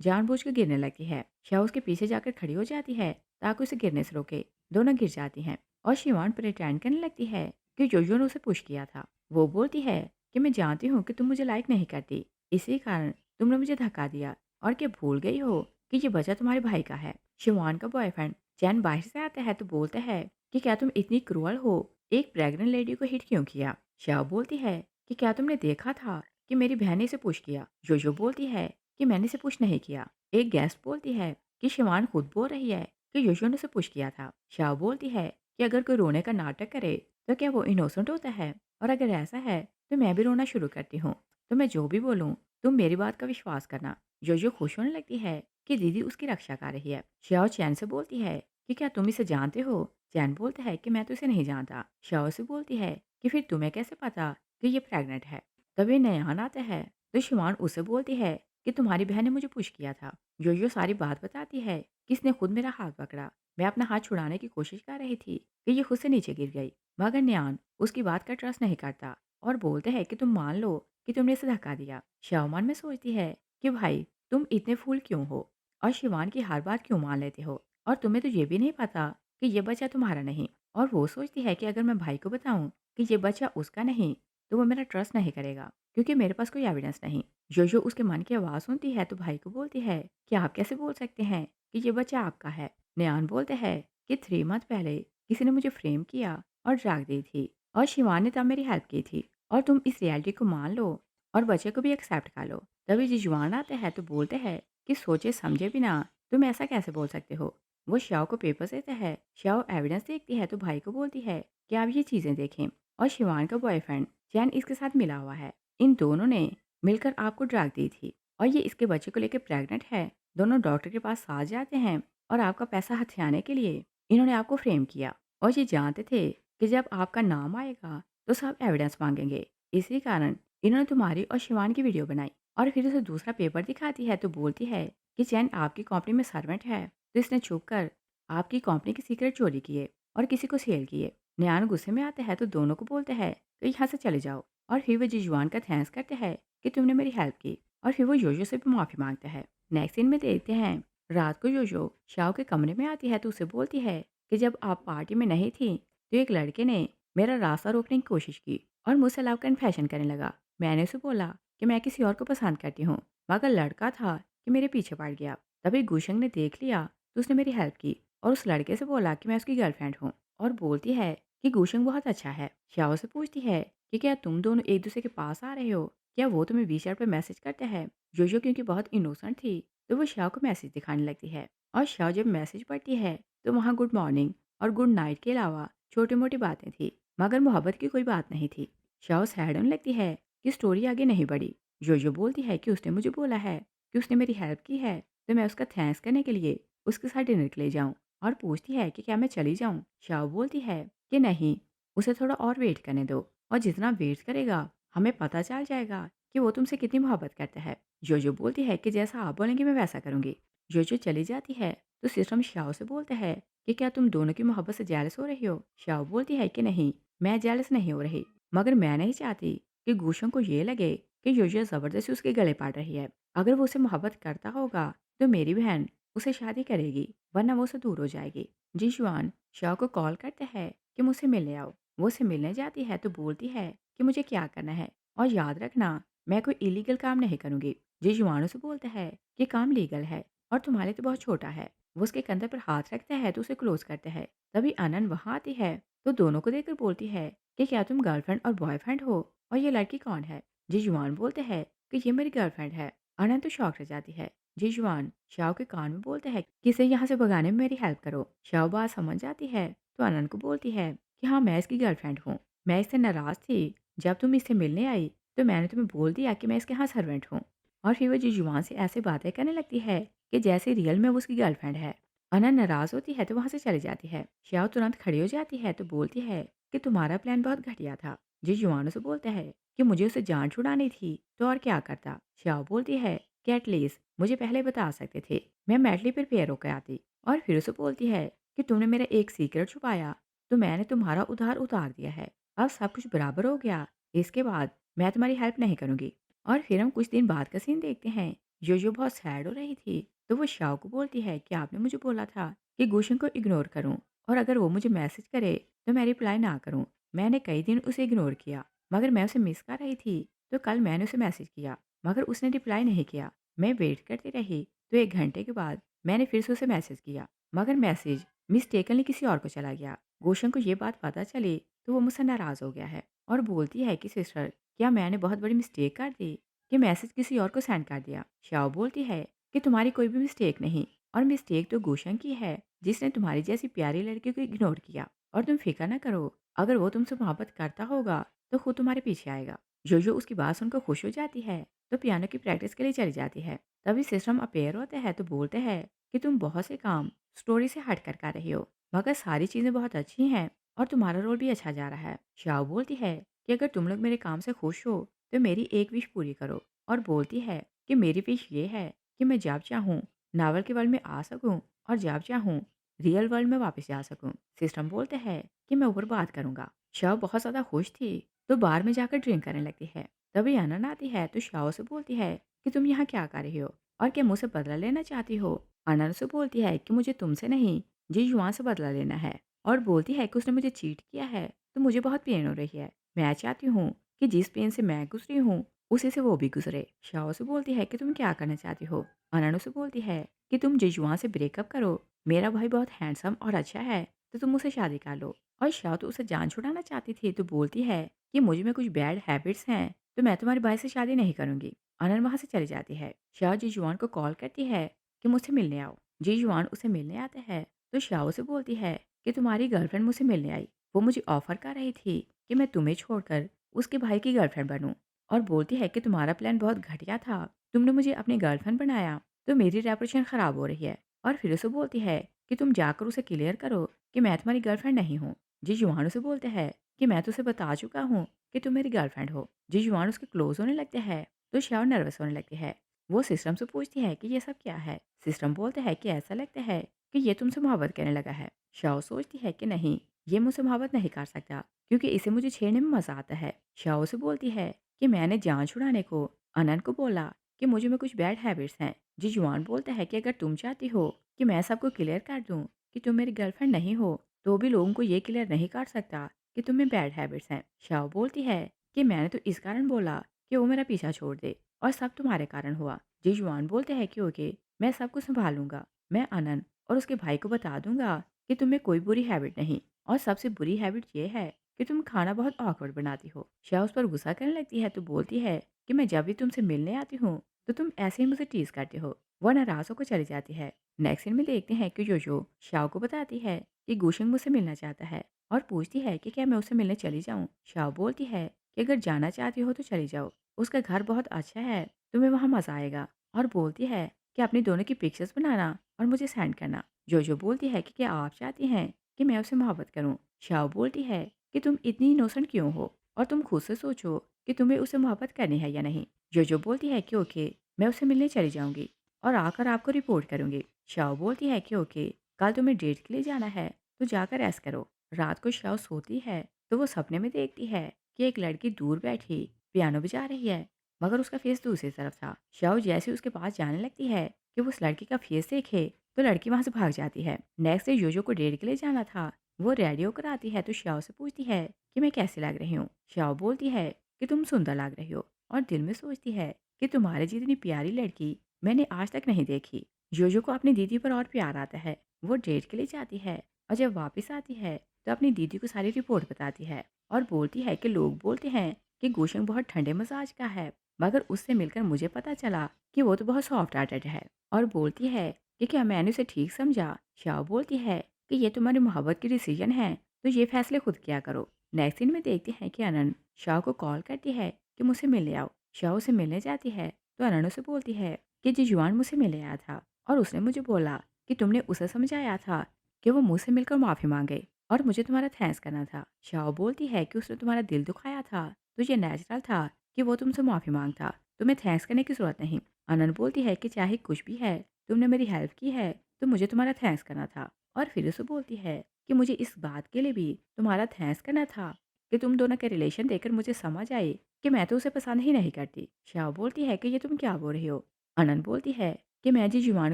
जानबूझकर गिरने लगती है। शाओ उसके पीछे जाकर खड़ी हो जाती है ताकि उसे गिरने से रोके। दोनों गिर जाती हैं और शिवान प्रिटेंड करने लगती है कि जोजो ने उसे पुश किया था। वो बोलती है कि मैं जानती हूँ कि तुम मुझे लाइक नहीं करती, इसी कारण तुमने मुझे धक्का दिया और क्या भूल गई हो कि ये बच्चा तुम्हारे भाई का है। शिवान का बॉयफ्रेंड चैन बाहर से आता है तो बोलता है कि क्या तुम इतनी क्रूअल हो, एक प्रेग्नेंट लेडी को हिट क्यों किया। शाओ बोलती है कि क्या तुमने देखा था कि मेरी बहन ने इसे पुश किया। जोजो बोलती है कि मैंने इसे पुश नहीं किया। एक गेस्ट बोलती है कि शिवान खुद बोल रही है कि जोजो ने उसे पुश किया था। शाओ बोलती है कि अगर कोई रोने का नाटक करे तो क्या वो इनोसेंट होता है, और अगर ऐसा है तो मैं भी रोना शुरू करती हूँ। तो मैं जो भी बोलूँ तुम मेरी बात का विश्वास करना। जोजो खुश होने लगती है कि दीदी उसकी रक्षा कर रही है। श्याओ चैन से बोलती है कि क्या तुम इसे जानते हो। चैन बोलता है कि मैं तो इसे नहीं जानता। श्याओ से बोलती है कि फिर तुम्हें कैसे पता कि ये प्रेग्नेंट है। तभी नयान आता है तो शिवान उसे बोलती है कि तुम्हारी बहन ने मुझे पुश किया था। योयो सारी बात बताती है कि इसने खुद मेरा हाथ पकड़ा, मैं अपना हाथ छुड़ाने की कोशिश कर रही थी कि ये खुद से नीचे गिर गई। मगर नयान उसकी बात का ट्रस्ट नहीं करता और बोलते हैं कि तुम मान लो कि तुमने इसे धक्का दिया। श्याओ मन में सोचती है कि भाई तुम इतने फूल क्यों हो और शिवान की हर बात क्यों मान लेते हो, और तुम्हें तो ये भी नहीं पता कि ये बच्चा तुम्हारा नहीं। और वो सोचती है कि अगर मैं भाई को बताऊं कि ये बच्चा उसका नहीं तो वो मेरा ट्रस्ट नहीं करेगा क्योंकि मेरे पास कोई एविडेंस नहीं। जो उसके मन की आवाज़ सुनती है तो भाई को बोलती है कि आप कैसे बोल सकते हैं कि ये बच्चा आपका है। नयान बोलते हैं कि 3 मंथ पहले किसी ने मुझे फ्रेम किया और ड्रग दी थी और शिवान ने तब मेरी हेल्प की थी, और तुम इस रियलिटी को मान लो और बच्चे को भी एक्सेप्ट कर लो। तभी जिजवान आते हैं तो बोलते हैं कि सोचे समझे बिना तुम ऐसा कैसे बोल सकते हो। वो श्याओ को पेपर देता है। श्याओ एविडेंस देखती है तो भाई को बोलती है कि आप ये चीज़ें देखें, और शिवान का बॉयफ्रेंड चैन इसके साथ मिला हुआ है। इन दोनों ने मिलकर आपको ड्रग दी थी और ये इसके बच्चे को लेकर प्रेग्नेंट है। दोनों डॉक्टर के पास साथ जाते हैं और आपका पैसा हथियाने के लिए इन्होंने आपको फ्रेम किया, और ये जानते थे कि जब आपका नाम आएगा तो सब एविडेंस मांगेंगे। इसी कारण इन्होंने तुम्हारी और शिवान की वीडियो बनाई और फिर उसे दूसरा पेपर दिखाती है तो बोलती है कि चैन आपकी कंपनी में सर्वेंट है तो इसने छुप कर आपकी कंपनी की सीक्रेट चोरी किए और किसी को सेल किए। नयान गुस्से में आता है तो दोनों को बोलते हैं कि यहाँ से चले जाओ, और फिर वो जिजुआन का थैंक्स करते हैं कि तुमने मेरी हेल्प की, और फिर वो योजो से भी माफ़ी मांगता है। नेक्स्ट सीन में देखते हैं रात को योजो शाओ के कमरे में आती है तो उसे बोलती है कि जब आप पार्टी में नहीं थी तो एक लड़के ने मेरा रास्ता रोकने की कोशिश की और मुझसे लव कन्फेशन करने लगा। मैंने उसे बोला कि मैं किसी और को पसंद करती हूँ, मगर लड़का था कि मेरे पीछे पड़ गया। तभी गुशंग ने देख लिया तो उसने मेरी हेल्प की और उस लड़के से बोला कि मैं उसकी गर्लफ्रेंड हूँ, और बोलती है कि गुशंग बहुत अच्छा है। श्याओ से पूछती है कि क्या तुम दोनों एक दूसरे के पास आ रहे हो, क्या वो तुम्हें वीचैट पे मैसेज करता है। जोजो क्योंकि बहुत इनोसेंट थी तो वो श्याओ को मैसेज दिखाने लगती है, और श्याओ जब मैसेज पढ़ती है तो वहाँ गुड मॉर्निंग और गुड नाइट के अलावा छोटी मोटी बातें थी, मगर मोहब्बत की कोई बात नहीं थी। शाओ सैड होने लगती है कि स्टोरी आगे नहीं बढ़ी। जोजो बोलती है कि उसने मुझे बोला है कि उसने मेरी हेल्प की है तो मैं उसका थैंक्स करने के लिए उसके साथ डिनर के लिए जाऊं, और पूछती है कि क्या मैं चली जाऊं। शाओ बोलती है कि नहीं, उसे थोड़ा और वेट करने दो, और जितना वेट करेगा हमें पता चल जाएगा कि वो तुमसे कितनी मोहब्बत करता है। जोजो बोलती है कि जैसा आप बोलेंगे मैं वैसा करूंगी। जोजो चली जाती है तो सिस्टम शाओ से बोलता है कि क्या तुम दोनों की मोहब्बत से जेलस हो रही हो। शाओ बोलती है कि नहीं, मैं जेलस नहीं हो रही, मगर मैं नहीं चाहती कि गुशों को ये लगे कि योजिया ज़बरदस्ती उसके गले पड़ रही है। अगर वो उसे मोहब्बत करता होगा तो मेरी बहन उसे शादी करेगी, वरना वो उससे दूर हो जाएगी। जी शुआन शाओ को कॉल करता है कि मुझसे मिलने आओ। वो उसे मिलने जाती है तो बोलती है कि मुझे क्या करना है, और याद रखना मैं कोई इलीगल काम नहीं करूँगी। जी जुआन उसे बोलता है कि काम लीगल है और तुम्हारे तो बहुत छोटा है। वो उसके कंधे पर हाथ रखता है तो उसे क्लोज करता है। तभी अनन वहाँ आती है तो दोनों को देखकर बोलती है कि क्या तुम गर्लफ्रेंड और बॉयफ्रेंड हो, और ये लड़की कौन है। जी जुआन बोलते हैं कि ये मेरी गर्लफ्रेंड है। अनन तो शौक रह जाती है। जी जुआन शाओ के कान में बोलते हैं कि इसे यहाँ से भगाने में मेरी हेल्प करो। शाओ बात समझ जाती है तो अनन को बोलती है कि हाँ मैं इसकी गर्लफ्रेंड हूँ। मैं इससे नाराज़ थी, जब तुम इससे मिलने आई तो मैंने तुम्हें बोल दिया कि मैं इसके यहाँ सर्वेंट हूँ, और फिर वो जी जुआन से ऐसे बातें करने लगती है कि जैसे रियल में वो उसकी गर्लफ्रेंड है। अनन नाराज़ होती है तो वहाँ से चली जाती है। श्याओ तुरंत खड़ी हो जाती है तो बोलती है कि तुम्हारा प्लान बहुत घटिया था। जी जुआन से बोलता है कि मुझे उसे जान छुड़ानी थी तो और क्या करता। श्याओ बोलती है कि एटलीस्ट मुझे पहले बता सकते थे, मैं मेंटली प्रिपेयर होकर आती। और फिर उसे बोलती है कि तुमने मेरा एक सीक्रेट छुपाया, तो मैंने तुम्हारा उधार उतार दिया है। अब सब कुछ बराबर हो गया, इसके बाद मैं तुम्हारी हेल्प नहीं करूँगी। और फिर हम कुछ दिन बाद का सीन देखते हैं। जो बहुत सैड हो रही थी, तो वो शाओ को बोलती है कि आपने मुझे बोला था कि गुशन को इग्नोर करूँ और अगर वो मुझे मैसेज करे तो मैं रिप्लाई ना करूँ। मैंने कई दिन उसे इग्नोर किया, मगर मैं उसे मिस कर रही थी, तो कल मैंने उसे मैसेज किया, मगर उसने रिप्लाई नहीं किया। मैं वेट करती रही, तो 1 घंटे के बाद मैंने फिर से उसे मैसेज किया, मगर मैसेज मिस्टेकनली किसी और को चला गया। गुशन को ये बात पता चली, तो वो मुझसे नाराज़ हो गया है और बोलती है कि सिस्टर, क्या मैंने बहुत बड़ी मिस्टेक कर दी कि मैसेज किसी और को सेंड कर दिया? शाओ बोलती है कि तुम्हारी कोई भी मिस्टेक नहीं और मिस्टेक तो गुशन की है, जिसने तुम्हारी जैसी प्यारी लड़की को इग्नोर किया। और तुम फिक्र ना करो, अगर वो तुमसे मोहब्बत करता होगा तो खुद तुम्हारे पीछे आएगा। जो उसकी बात सुनकर खुश हो जाती है, तो पियानो की प्रैक्टिस के लिए चली जाती है। तभी सिस्टम अपेयर होते हैं तो बोलते हैं कि तुम बहुत से काम स्टोरी से हट कर रही हो, मगर सारी चीज़ें बहुत अच्छी हैं और तुम्हारा रोल भी अच्छा जा रहा है। शाओ बोलती है कि अगर तुम लोग मेरे काम से खुश हो तो मेरी एक विश पूरी करो और बोलती है कि मेरी विश ये है कि मैं जब चाहूँ नावल के वर्ल्ड में आ सकूँ और जब चाहूँ रियल वर्ल्ड में वापस जा सकूँ। सिस्टम बोलते हैं कि मैं ऊपर बात करूँगा। शाओ बहुत ज़्यादा खुश थी, तो बार में जाकर ड्रिंक करने लगती है। तभी अनन आती है तो शाओ से बोलती है कि तुम यहाँ क्या कर रही हो और क्या मुझसे बदला लेना चाहती हो? अनन से बोलती है कि मुझे तुमसे नहीं, जी युआन से बदला लेना है और बोलती है कि उसने मुझे चीट किया है, तो मुझे बहुत पेन हो रही है। मैं चाहती हूँ कि जिस पेन से मैं गुजरी हूँ, उसी से वो भी गुजरे। शाओ से बोलती है कि तुम क्या करना चाहती हो? अनन से बोलती है कि तुम जिजुआन से ब्रेकअप करो, मेरा भाई बहुत हैंडसम और अच्छा है, तो तुम उससे शादी कर लो। और शाओ तो उसे जान छुड़ाना चाहती थी, तो बोलती है कि मुझ में कुछ बैड हैबिट्स हैं, तो मैं तुम्हारे भाई से शादी नहीं करूँगी। अनन वहाँ से चली जाती है। शाओ जीजुआन को कॉल करती है कि मुझसे मिलने आओ। जीजुआन उसे मिलने आते हैं, तो शाओ से बोलती है कि तुम्हारी गर्लफ्रेंड मुझसे मिलने आई। वो मुझे ऑफर कर रही थी कि मैं तुम्हें छोड़कर उसके भाई की गर्लफ्रेंड बनूँ और बोलती है कि तुम्हारा प्लान बहुत घटिया था। तुमने मुझे अपनी गर्लफ्रेंड बनाया, तो मेरी रेपुटेशन खराब हो रही है। और फिर उसे बोलती है कि तुम जाकर उसे क्लियर करो कि मैं तुम्हारी गर्लफ्रेंड नहीं हूँ। जीजुआन उसे बोलते हैं कि मैं तो उसे बता चुका हूँ कि तुम मेरी गर्लफ्रेंड हो। जीजुआन उसके क्लोज होने लगते हैं, तो शाओ नर्वस होने लगती है। वो सिस्टम से पूछती है कि ये सब क्या है? सिस्टम बोलते हैं कि ऐसा लगता है कि ये तुमसे मोहब्बत करने लगा है। शाओ सोचती है कि नहीं, ये मुझसे मोहब्बत नहीं कर सकता, क्योंकि इसे मुझे छेड़ने में मज़ा आता है। शाओ से बोलती है कि मैंने जान छुड़ाने को अनन को बोला कि मुझे में कुछ बैड हैबिट्स हैं। जीजुआन बोलता है कि अगर तुम चाहती हो कि मैं सबको क्लियर कर दूँ कि तुम मेरी गर्लफ्रेंड नहीं हो, तो भी लोगों को ये क्लियर नहीं कर सकता कि तुम में बैड हैबिट्स हैं। शाओ बोलती है कि मैंने तो इस कारण बोला कि वो मेरा पीछा छोड़ दे और सब तुम्हारे कारण हुआ। जीजुआन बोलते हैं कि ओके, मैं सब कुछ सँभालूँगा। मैं अनन और उसके भाई को बता दूँगा कि तुम्हें कोई बुरी हैबिट नहीं और सबसे बुरी हैबिट ये है कि तुम खाना बहुत ऑकवर्ड बनाती हो। शाह उस पर गुस्सा करने लगती है तो बोलती है कि मैं जब भी तुमसे मिलने आती हूँ, तो तुम ऐसे ही मुझे टीज़ करते हो। वो नाराज़ होकर चली जाती है। नेक्स्ट सीन में देखते हैं कि जोजो शाओ को बताती है कि गुशेंग मुझसे मिलना चाहता है और पूछती है कि क्या मैं उससे मिलने चली जाऊँ? शाओ बोलती है कि अगर जाना चाहती हो तो चली जाओ। उसका घर बहुत अच्छा है, तुम्हें वहाँ मज़ा आएगा। और बोलती है कि अपनी दोनों की पिक्चर्स बनाना और मुझे सेंड करना। जोजो बोलती है कि क्या आप चाहती हैं कि मैं उससे मोहब्बत करूँ? शाओ बोलती है कि तुम इतनी इनोसेंट क्यों हो और तुम खुद से सोचो कि तुम्हें उससे मोहब्बत करनी है या नहीं। जोजो बोलती है कि ओके, मैं उससे मिलने चली जाऊंगी और आकर आपको रिपोर्ट करूंगी। शाओ बोलती है कि ओके, कल तुम्हें डेट के लिए जाना है, तो जाकर रेस्ट करो। रात को शाओ सोती है, तो वो सपने में देखती है कि एक लड़की दूर बैठी पियानो बजा रही है, मगर उसका फेस दूसरी तरफ था। शाओ जैसे उसके पास जाने लगती है कि वो उस लड़की का फेस देखे, तो लड़की वहां से भाग जाती है। नेक्स्ट डे जोजो को डेट के लिए जाना था। वो रेडी होकर आती है तो शाओ से पूछती है कि मैं कैसी लग रही हूँ। शाओ बोलती है कि तुम सुंदर लग रही हो और दिल में सोचती है कि तुम्हारे जितनी प्यारी लड़की मैंने आज तक नहीं देखी। जोजो को अपनी दीदी पर और प्यार आता है। वो डेट के लिए जाती है और जब वापस आती है तो अपनी दीदी को सारी रिपोर्ट बताती है और बोलती है कि लोग बोलते हैं कि गुशंग बहुत ठंडे मिजाज का है, मगर उससे मिलकर मुझे पता चला कि वो तो बहुत सॉफ्ट हार्टेड है। और बोलती है कि क्या मैंने उसे ठीक समझा? शाओ बोलती है कि ये तुम्हारी मोहब्बत की डिसीजन है, तो ये फैसले खुद किया करो। नेक्स्ट सीन में देखते हैं कि अनन शाओ को कॉल करती है कि मुझसे मिलने आओ। शाओ से मिलने जाती है तो अनन उसे बोलती है कि जिजुआन मुझसे मिलने आया था और उसने मुझे बोला कि तुमने उसे समझाया था कि वो मुझसे मिलकर माफ़ी मांगे और मुझे तुम्हारा थैंक्स करना था। शाओ बोलती है कि उसने तुम्हारा दिल दुखाया था, तो ये नेचुरल था कि वो तुमसे माफ़ी मांगता, तुम्हें थैंक्स करने की ज़रूरत नहीं। अनन बोलती है कि चाहे कुछ भी है, तुमने मेरी हेल्प की है, तो मुझे तुम्हारा थैंक्स करना था। और फिर उसे बोलती है कि मुझे इस बात के लिए भी तुम्हारा थैंक्स करना था कि तुम दोनों के रिलेशन देखकर मुझे समझ आई कि मैं तो उसे पसंद ही नहीं करती। श्याओ बोलती है कि ये तुम क्या बोल रही हो? अनन बोलती है कि मैं जी जुआन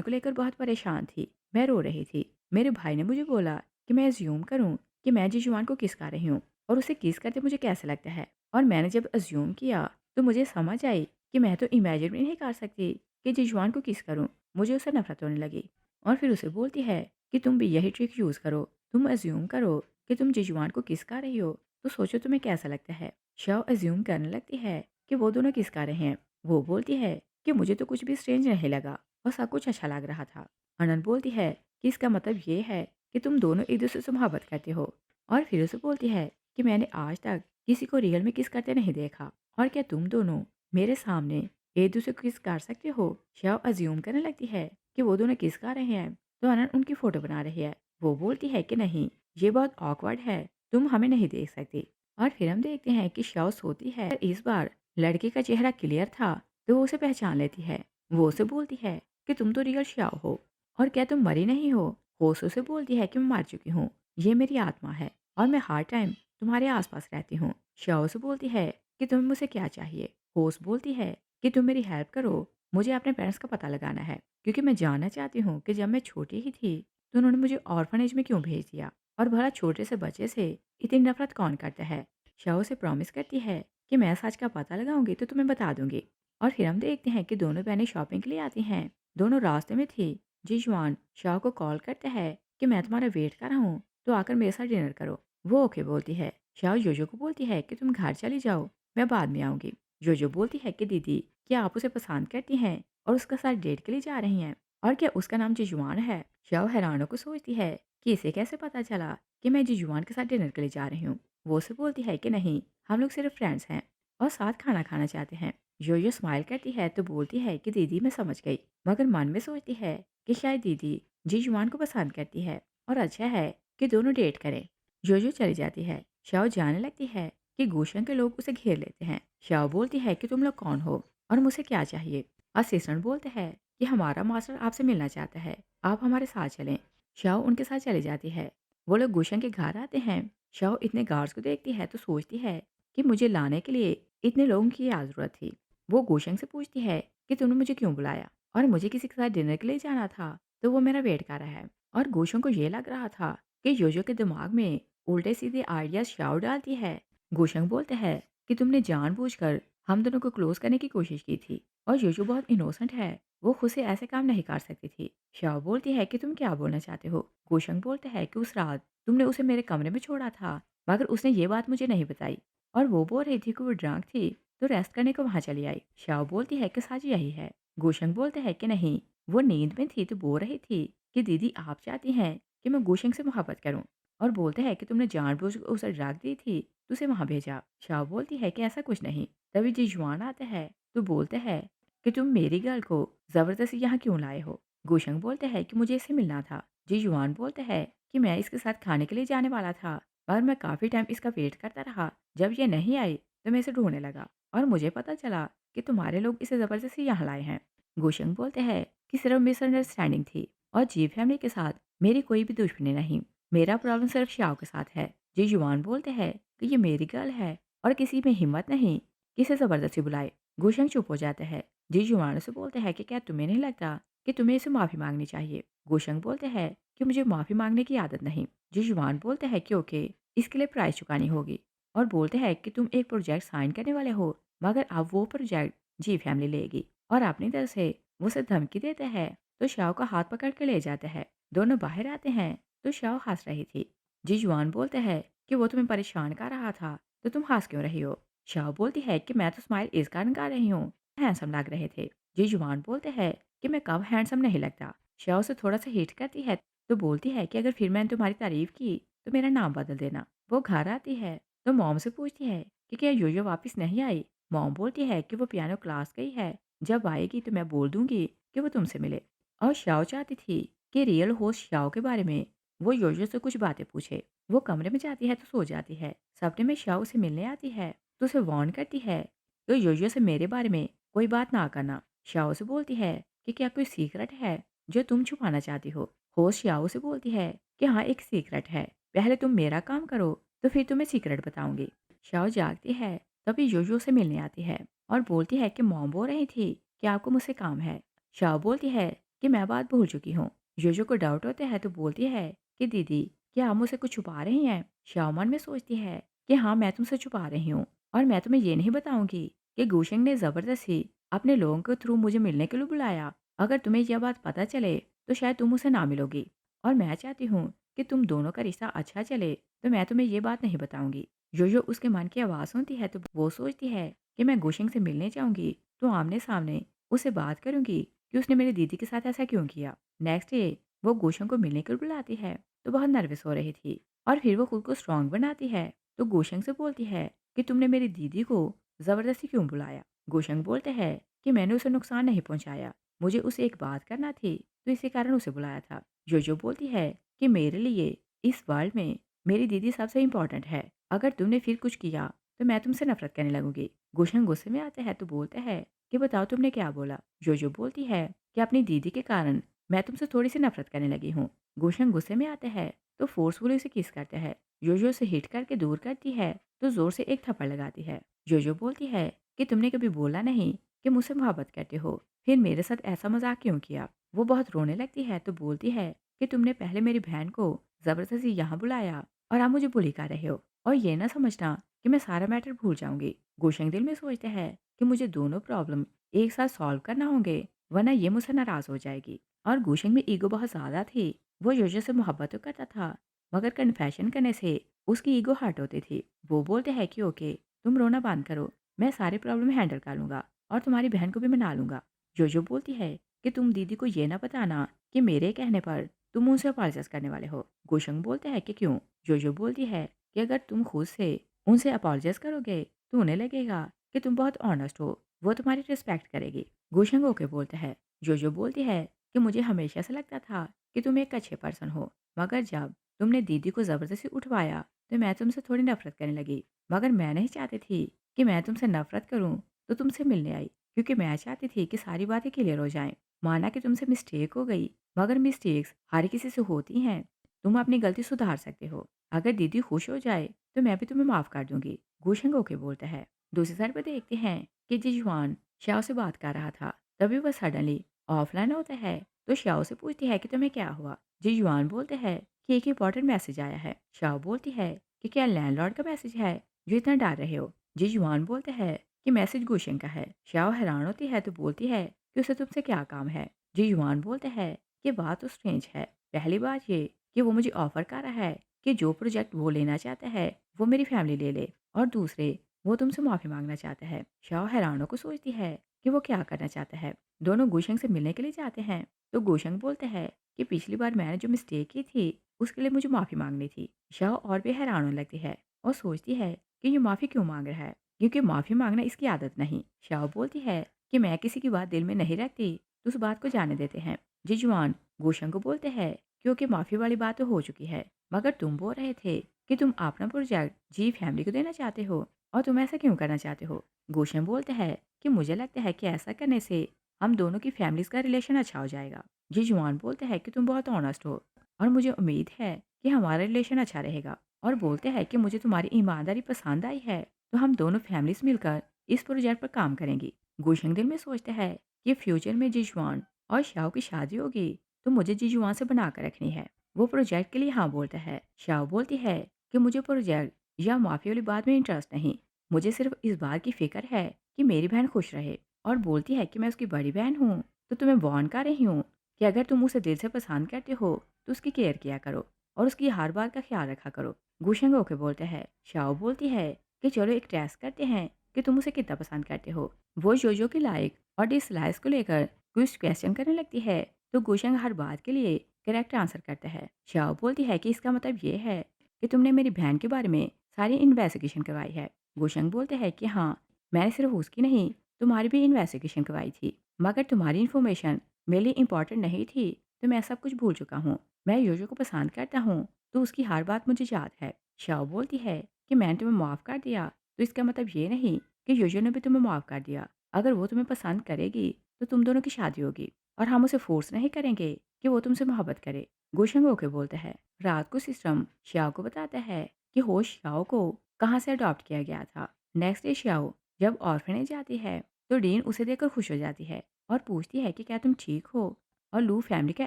को लेकर बहुत परेशान थी। मैं रो रही थी। मेरे भाई ने मुझे बोला कि मैं अज्यूम करूं कि मैं जी जुआन को किस कर रही हूँ और उसे किस करते मुझे कैसा लगता है। और मैंने जब अज्यूम किया तो मुझे समझ आई कि मैं तो इमेजिन भी नहीं कर सकती कि जिजुआन को किस करूं। मुझे उससे नफरत होने लगी। और फिर उसे बोलती है कि तुम भी यही ट्रिक यूज़ करो। तुम अज्यूम करो कि तुम जिजुआन को किस कर रही हो, तो सोचो तुम्हें कैसा लगता है। शाओ अज्यूम करने लगती है कि वो दोनों किस कर रहे हैं। वो बोलती है कि मुझे तो कुछ भी स्ट्रेंज नहीं लगा और सब कुछ अच्छा लग रहा था। अनंत बोलती है कि इसका मतलब ये है कि तुम दोनों एक दूसरे से मोहब्बत करते हो। और फिर उसे बोलती है कि मैंने आज तक किसी को रियल में किस करते नहीं देखा, और क्या तुम दोनों मेरे सामने एक दूसरे को किस कर सकते हो। शाओ अज्यूम करने लगती है कि वो दोनों किस कर रहे हैं, तो अनंत उनकी फोटो बना रही है। वो बोलती है कि नहीं, ये बहुत ऑकवर्ड है, तुम हमें नहीं देख सकती। और फिर हम देखते हैं कि शाओ सोती है। इस बार लड़के का चेहरा क्लियर था, तो वो उसे पहचान लेती है। वो उसे बोलती है कि तुम तो रियल शाओ हो, और क्या तुम मरी नहीं हो। होश उसे बोलती है कि मैं मर चुकी हूँ, ये मेरी आत्मा है और मैं हर टाइम तुम्हारे आसपास रहती हूँ। शाओ से बोलती है कि तुम्हें मुझसे क्या चाहिए। होश बोलती है कि तुम मेरी हेल्प करो, मुझे अपने पेरेंट्स का पता लगाना है, क्योंकि मैं जानना चाहती हूँ कि जब मैं छोटी ही थी तो उन्होंने मुझे ऑर्फनेज में क्यों भेज दिया, और भला छोटे से बच्चे से इतनी नफरत कौन करता है। शाओ से प्रॉमिस करती है कि मैं सच का पता लगाऊंगी तो तुम्हें बता दूंगी। और फिर हम देखते हैं कि दोनों बहनें शॉपिंग के लिए आती हैं। दोनों रास्ते में थी। जिजुआन शाओ को कॉल करता है कि मैं तुम्हारा वेट कर रहा हूँ, तो आकर मेरे साथ डिनर करो। वो ओके बोलती है। शाओ जोजो को बोलती है कि तुम घर चली जाओ, मैं बाद में आऊंगी। जोजो बोलती है कि दीदी, क्या आप उसे पसंद करती हैं और उसके साथ डेट के लिए जा रही हैं, और क्या उसका नाम जिजुआन है। शाओ हैरानों को सोचती है कि इसे कैसे पता चला कि मैं जिजुआन के साथ डिनर के लिए जा रही हूँ। वो उसे बोलती है कि नहीं, हम लोग सिर्फ फ्रेंड्स हैं और साथ खाना खाना चाहते हैं। यो स्माइल करती है तो बोलती है कि दीदी मैं समझ गई, मगर मन में सोचती है कि शायद दीदी जिजुआन को पसंद करती है और अच्छा है कि दोनों डेट करें। जो चली जाती है। शाओ जानने लगती है कि गुशन के लोग उसे घेर लेते हैं। शाओ बोलती है कि तुम लोग कौन हो और मुझे क्या चाहिए। असिस्टेंट बोलते हैं कि हमारा मास्टर आपसे मिलना चाहता है, आप हमारे साथ चलें। शाओ उनके साथ चली जाती है। वो लोग गुशन के घर आते हैं। शाओ इतने गार्ड्स को देखती है तो सोचती है कि मुझे लाने के लिए इतने लोगों की क्या ज़रूरत थी। वो गुशन से पूछती है कि तुमने मुझे क्यों बुलाया, और मुझे किसी के साथ डिनर के लिए जाना था, तो वो मेरा वेट कर रहा है। और गुशन को ये लग रहा था कि योजो के दिमाग में उल्टे सीधे आइडियाज शाओ डालती है। गुशंग बोलते हैं कि तुमने जानबूझकर हम दोनों को क्लोज करने की कोशिश की थी, और योजो बहुत इनोसेंट है, वो खुद से ऐसे काम नहीं कर सकती थी। शाओ बोलती है कि तुम क्या बोलना चाहते हो। गुशंग बोलते हैं कि उस रात तुमने उसे मेरे कमरे में छोड़ा था, मगर उसने ये बात मुझे नहीं बताई, और वो बोल रही थी कि वो ड्रंक थी तो रेस्ट करने को वहां चली आई। शाओ बोलती है कि सच यही है। गुशंग बोलते हैं कि नहीं, वो नींद में थी तो बोल रही थी कि दीदी आप चाहती हैं कि मैं गुशंग से मोहब्बत करूं, और बोलते हैं कि तुमने जानबूझ कर उसे ड्रग दी थी तो उसे वहां भेजा। शाओ बोलती है कि ऐसा कुछ नहीं। तभी जिजुआन आता है तो बोलते हैं कि तुम मेरी गर्ल को जबरदस्ती यहाँ क्यों लाए हो। गुशंग बोलते हैं कि मुझे इससे मिलना था। जिजुआन बोलते हैं कि मैं इसके साथ खाने के लिए जाने वाला था, पर मैं काफ़ी टाइम इसका वेट करता रहा। जब ये नहीं आई तो मैं इसे ढूंढने लगा, और मुझे पता चला कि तुम्हारे लोग इसे ज़बरदस्ती यहाँ लाए हैं। गुशंग बोलते हैं कि सिर्फ मिसअंडरस्टैंडिंग थी, और जी फैमिली के साथ मेरी कोई भी दुश्मनी नहीं। मेरा प्रॉब्लम सिर्फ शाओ के साथ है। जी युवान बोलते हैं कि ये मेरी गर्ल है और किसी में हिम्मत नहीं कि इसे ज़बरदस्ती बुलाए। गुशंग चुप हो जाता है। जी युवान से बोलते हैं कि क्या तुम्हें नहीं लगता कि तुम्हें इसे माफ़ी मांगनी चाहिए। गुशंग बोलते हैं कि मुझे माफ़ी मांगने की आदत नहीं। जी युवान बोलते हैं कि ओके, इसके लिए प्राइस चुकानी होगी, और बोलते हैं कि तुम एक प्रोजेक्ट साइन करने वाले हो, मगर अब वो प्रोजेक्ट जी फैमिली लेगी, और अपनी तरफ से वो उसे धमकी देते हैं। तो शाओ का हाथ पकड़ के ले जाते हैं। दोनों बाहर आते हैं तो शाओ हंस रही थी। जी जुआन बोलते हैं कि वो तुम्हें परेशान कर रहा था, तो तुम हंस क्यों रही हो। शाओ बोलती है कि मैं तो स्माइल इस कारण कर रही हूँ, हैंडसम लग रहे थे। जी जुआन बोलते हैं कि मैं कब हैंडसम नहीं लगता। शाओ से थोड़ा सा हिट करती है तो बोलती है कि अगर फिर मैंने तुम्हारी तारीफ की तो मेरा नाम बदल देना। वो घर आती है तो मॉम से पूछती है कि क्या योयो वापस नहीं आई। मॉम बोलती है कि वो पियानो क्लास गई है, जब आएगी तो मैं बोल दूंगी कि वो तुमसे मिले। और शाओ चाहती थी कि रियल होस्ट शाओ के बारे में वो योयो से कुछ बातें पूछे। वो कमरे में जाती है तो सो जाती है। सपने में शाओ से मिलने आती है तो उसे वार्न करती है तो योयो से मेरे बारे में कोई बात ना करना। शाओ से बोलती है कि क्या कोई सीक्रेट है जो तुम छुपाना चाहती हो? होस्ट शाओ से बोलती है कि हाँ, एक सीक्रेट है। पहले तुम मेरा काम करो, तो फिर तुम्हें सीक्रेट बताऊँगी। शाओ जागती है, तभी योयो से मिलने आती है और बोलती है कि मॉम बोल रही थी कि आपको मुझसे काम है। शाओ बोलती है कि मैं बात भूल चुकी हूँ। योयो को डाउट होता है तो बोलती है कि दीदी, क्या आप मुझसे कुछ छुपा रही हैं? शाओ मन में सोचती है कि हाँ, मैं तुमसे छुपा रही हूँ और मैं तुम्हें ये नहीं बताऊँगी कि गुशेंग ने ज़बरदस्ती अपने लोगों के थ्रू मुझे मिलने के लिए बुलाया। अगर तुम्हें यह बात पता चले तो शायद तुम उसे ना मिलोगी और मैं चाहती हूँ कि तुम दोनों का रिश्ता अच्छा चले, तो मैं तुम्हें ये बात नहीं बताऊँगी। योयो उसके मन की आवाज़ सुनती है तो वो सोचती है कि मैं गुशेंग से मिलने जाऊँगी तो आमने-सामने उससे बात करूँगी कि उसने मेरी दीदी के साथ ऐसा क्यों किया। नेक्स्ट डे वो गुशेंग को मिलने के लिए बुलाती है तो बहुत नर्वस हो रही थी और फिर वो खुद को स्ट्रॉन्ग बनाती है तो गुशेंग से बोलती है कि तुमने मेरी दीदी को ज़बरदस्ती क्यों बुलाया? गुशेंग बोलते हैं कि मैंने उसे नुकसान नहीं पहुँचाया, मुझे उसे एक बात करना थी तो इसी कारण उसे बुलाया था। जोजो बोलती है कि मेरे लिए इस वर्ल्ड में मेरी दीदी सबसे इम्पोर्टेंट है। अगर तुमने फिर कुछ किया तो मैं तुमसे नफरत करने लगूंगी। गुशन गुस्से में आते हैं तो बोलते हैं कि बताओ तुमने क्या बोला। जोजो बोलती है कि अपनी दीदी के कारण मैं तुमसे थोड़ी सी नफरत करने लगी हूँ। गुशन गुस्से में आते हैं तो फोर्सफुली उसे किस करते हैं। जोजो से हिट करके दूर करती है तो जोर से एक थप्पड़ लगाती है। जोजो बोलती है कि तुमने कभी बोला नहीं कि मुझसे मोहब्बत करते हो, फिर मेरे साथ ऐसा मजाक क्यों किया। वो बहुत रोने लगती है तो बोलती है कि तुमने पहले मेरी बहन को ज़बरदस्ती यहाँ बुलाया और आप मुझे बुली कर रहे हो और ये ना समझना कि मैं सारा मैटर भूल जाऊंगी। गुशेंग दिल में सोचते हैं कि मुझे दोनों प्रॉब्लम एक साथ सॉल्व करना होंगे वरना ये मुझसे नाराज़ हो जाएगी। और गुशेंग में ईगो बहुत ज़्यादा थी। वो योजो से मोहब्बत तो करता था मगर कन्फेशन करने से उसकी ईगो हर्ट होती थी। वो बोलते हैं कि ओके, तुम रोना बंद करो, मैं सारे प्रॉब्लम हैंडल कर लूँगा और तुम्हारी बहन को भी मना लूँगा। जोजो बोलती है कि तुम दीदी को ये ना बताना कि मेरे कहने पर तुम उनसे अपोलोजाइज़ करने वाले हो। गुशंग बोलते हैं कि क्यों? जोजो बोलती है कि अगर तुम खुद से उनसे अपोलोजाइज़ करोगे तो उन्हें लगेगा कि तुम बहुत ऑनेस्ट हो, वो तुम्हारी रिस्पेक्ट करेगी। गुशंग ओके बोलते हैं। जोजो बोलती है कि मुझे हमेशा से लगता था कि तुम एक अच्छे पर्सन हो, मगर जब तुमने दीदी को ज़बरदस्ती उठवाया तो मैं तुमसे थोड़ी नफरत करने लगी। मगर मैं नहीं चाहती थी कि मैं तुमसे नफरत करूँ तो तुमसे मिलने आई, क्योंकि मैं चाहती थी कि सारी बातें क्लियर हो जाएँ। माना कि तुमसे मिस्टेक हो गई, मगर मिस्टेक्स हर किसी से होती हैं। तुम अपनी गलती सुधार सकते हो। अगर दीदी खुश हो जाए तो मैं भी तुम्हें माफ़ कर दूँगी। गुशंग ओके बोलता है। दूसरी साइड पे देखते हैं कि जिजुआन श्याओ से बात कर रहा था। तभी वह सडनली ऑफलाइन होता है तो श्याओ से पूछती है कि तुम्हें क्या हुआ? जिजुआन बोलते हैं कि एक इंपॉर्टेंट मैसेज आया है। श्याओ बोलती है कि क्या लैंडलॉर्ड का मैसेज है जो इतना डर रहे हो? जिजुआन बोलते हैं कि मैसेज गुशेंग का है। श्याओ हैरान होती है तो बोलती है कि उसे तुमसे क्या काम है? जी युआन बोलते हैं कि बात तो स्ट्रेंज है। पहली बात ये कि वो मुझे ऑफर कर रहा है कि जो प्रोजेक्ट वो लेना चाहता है वो मेरी फैमिली ले ले, और दूसरे वो तुमसे माफ़ी मांगना चाहता है। शाओ हैरानों को सोचती है कि वो क्या करना चाहता है। दोनों गुशंग से मिलने के लिए जाते हैं तो गुशंग बोलते हैं कि पिछली बार मैंने जो मिस्टेक की थी उसके लिए मुझे माफ़ी मांगनी थी। शाओ और भी हैरान होने लगती है और सोचती है कि ये माफ़ी क्यों मांग रहा है, क्योंकि माफ़ी मांगना इसकी आदत नहीं। शाओ बोलती है कि मैं किसी की बात दिल में नहीं रखती तो उस बात को जाने देते हैं। जिजुआन गोशंग को बोलते हैं क्योंकि माफ़ी वाली बात तो हो चुकी है, मगर तुम बोल रहे थे कि तुम अपना प्रोजेक्ट जी फैमिली को देना चाहते हो और तुम ऐसा क्यों करना चाहते हो? गोशंग बोलते हैं कि मुझे लगता है कि ऐसा करने से हम दोनों की फैमिलीज का रिलेशन अच्छा हो जाएगा। जिजुआन बोलते हैं कि तुम बहुत ऑनेस्ट हो और मुझे उम्मीद है कि हमारा रिलेशन अच्छा रहेगा, और बोलते हैं कि मुझे तुम्हारी ईमानदारी पसंद आई है तो हम दोनों फैमिलीज मिलकर इस प्रोजेक्ट पर काम करेंगी। गोशंग दिल में सोचता है कि फ्यूचर में जिजुआन और शाओ की शादी होगी तो मुझे जीजुआन से बना कर रखनी है। वो प्रोजेक्ट के लिए हाँ बोलता है। शाओ बोलती है कि मुझे प्रोजेक्ट या माफी वाली बात में इंटरेस्ट नहीं, मुझे सिर्फ इस बात की फिक्र है कि मेरी बहन खुश रहे। और बोलती है कि मैं उसकी बड़ी बहन हूँ तो तुम्हें वार्न कर रही हूँ कि अगर तुम उसे दिल से पसंद करते हो तो उसकी केयर किया करो और उसकी हर बात का ख्याल रखा करो। गुशंग होके बोलते हैं। शाओ बोलती है कि चलो एक टेस्ट करते हैं कि तुम उसे कितना पसंद करते हो। वो जोजो की लाइक और डिसलाइक्स को लेकर क्विज क्वेश्चन करने लगती है तो गुशंग हर बात के लिए करेक्ट आंसर करता है। शाओ बोलती है कि इसका मतलब ये है कि तुमने मेरी बहन के बारे में सारी इन्वेस्टिगेशन करवाई है। गुशंग बोलते हैं कि हाँ, मैंने सिर्फ उसकी नहीं तुम्हारी भी इन्वेस्टिगेशन करवाई थी, मगर तुम्हारी इन्फॉर्मेशन मेरे लिए इंपॉर्टेंट नहीं थी तो मैं सब कुछ भूल चुका हूँ। मैं योजो को पसंद करता हूँ तो उसकी हर बात मुझे याद है। शाओ बोलती है कि मैंने तुम्हें माफ़ कर दिया तो इसका मतलब ये नहीं कि योजो ने भी तुम्हें माफ़ कर दिया। अगर वो तुम्हें पसंद करेगी तो तुम दोनों की शादी होगी और हम उसे फोर्स नहीं करेंगे कि वो तुमसे मोहब्बत करे। गुशंग होके बोलता है। रात को सिस्टम श्याओ को बताता है कि होश श्याओ को कहाँ से अडॉप्ट किया गया था। नेक्स्ट डे श्याओ जब ऑर्फनेज जाती है तो डीन उसे देखकर खुश हो जाती है और पूछती है कि क्या तुम ठीक हो और लू फैमिली का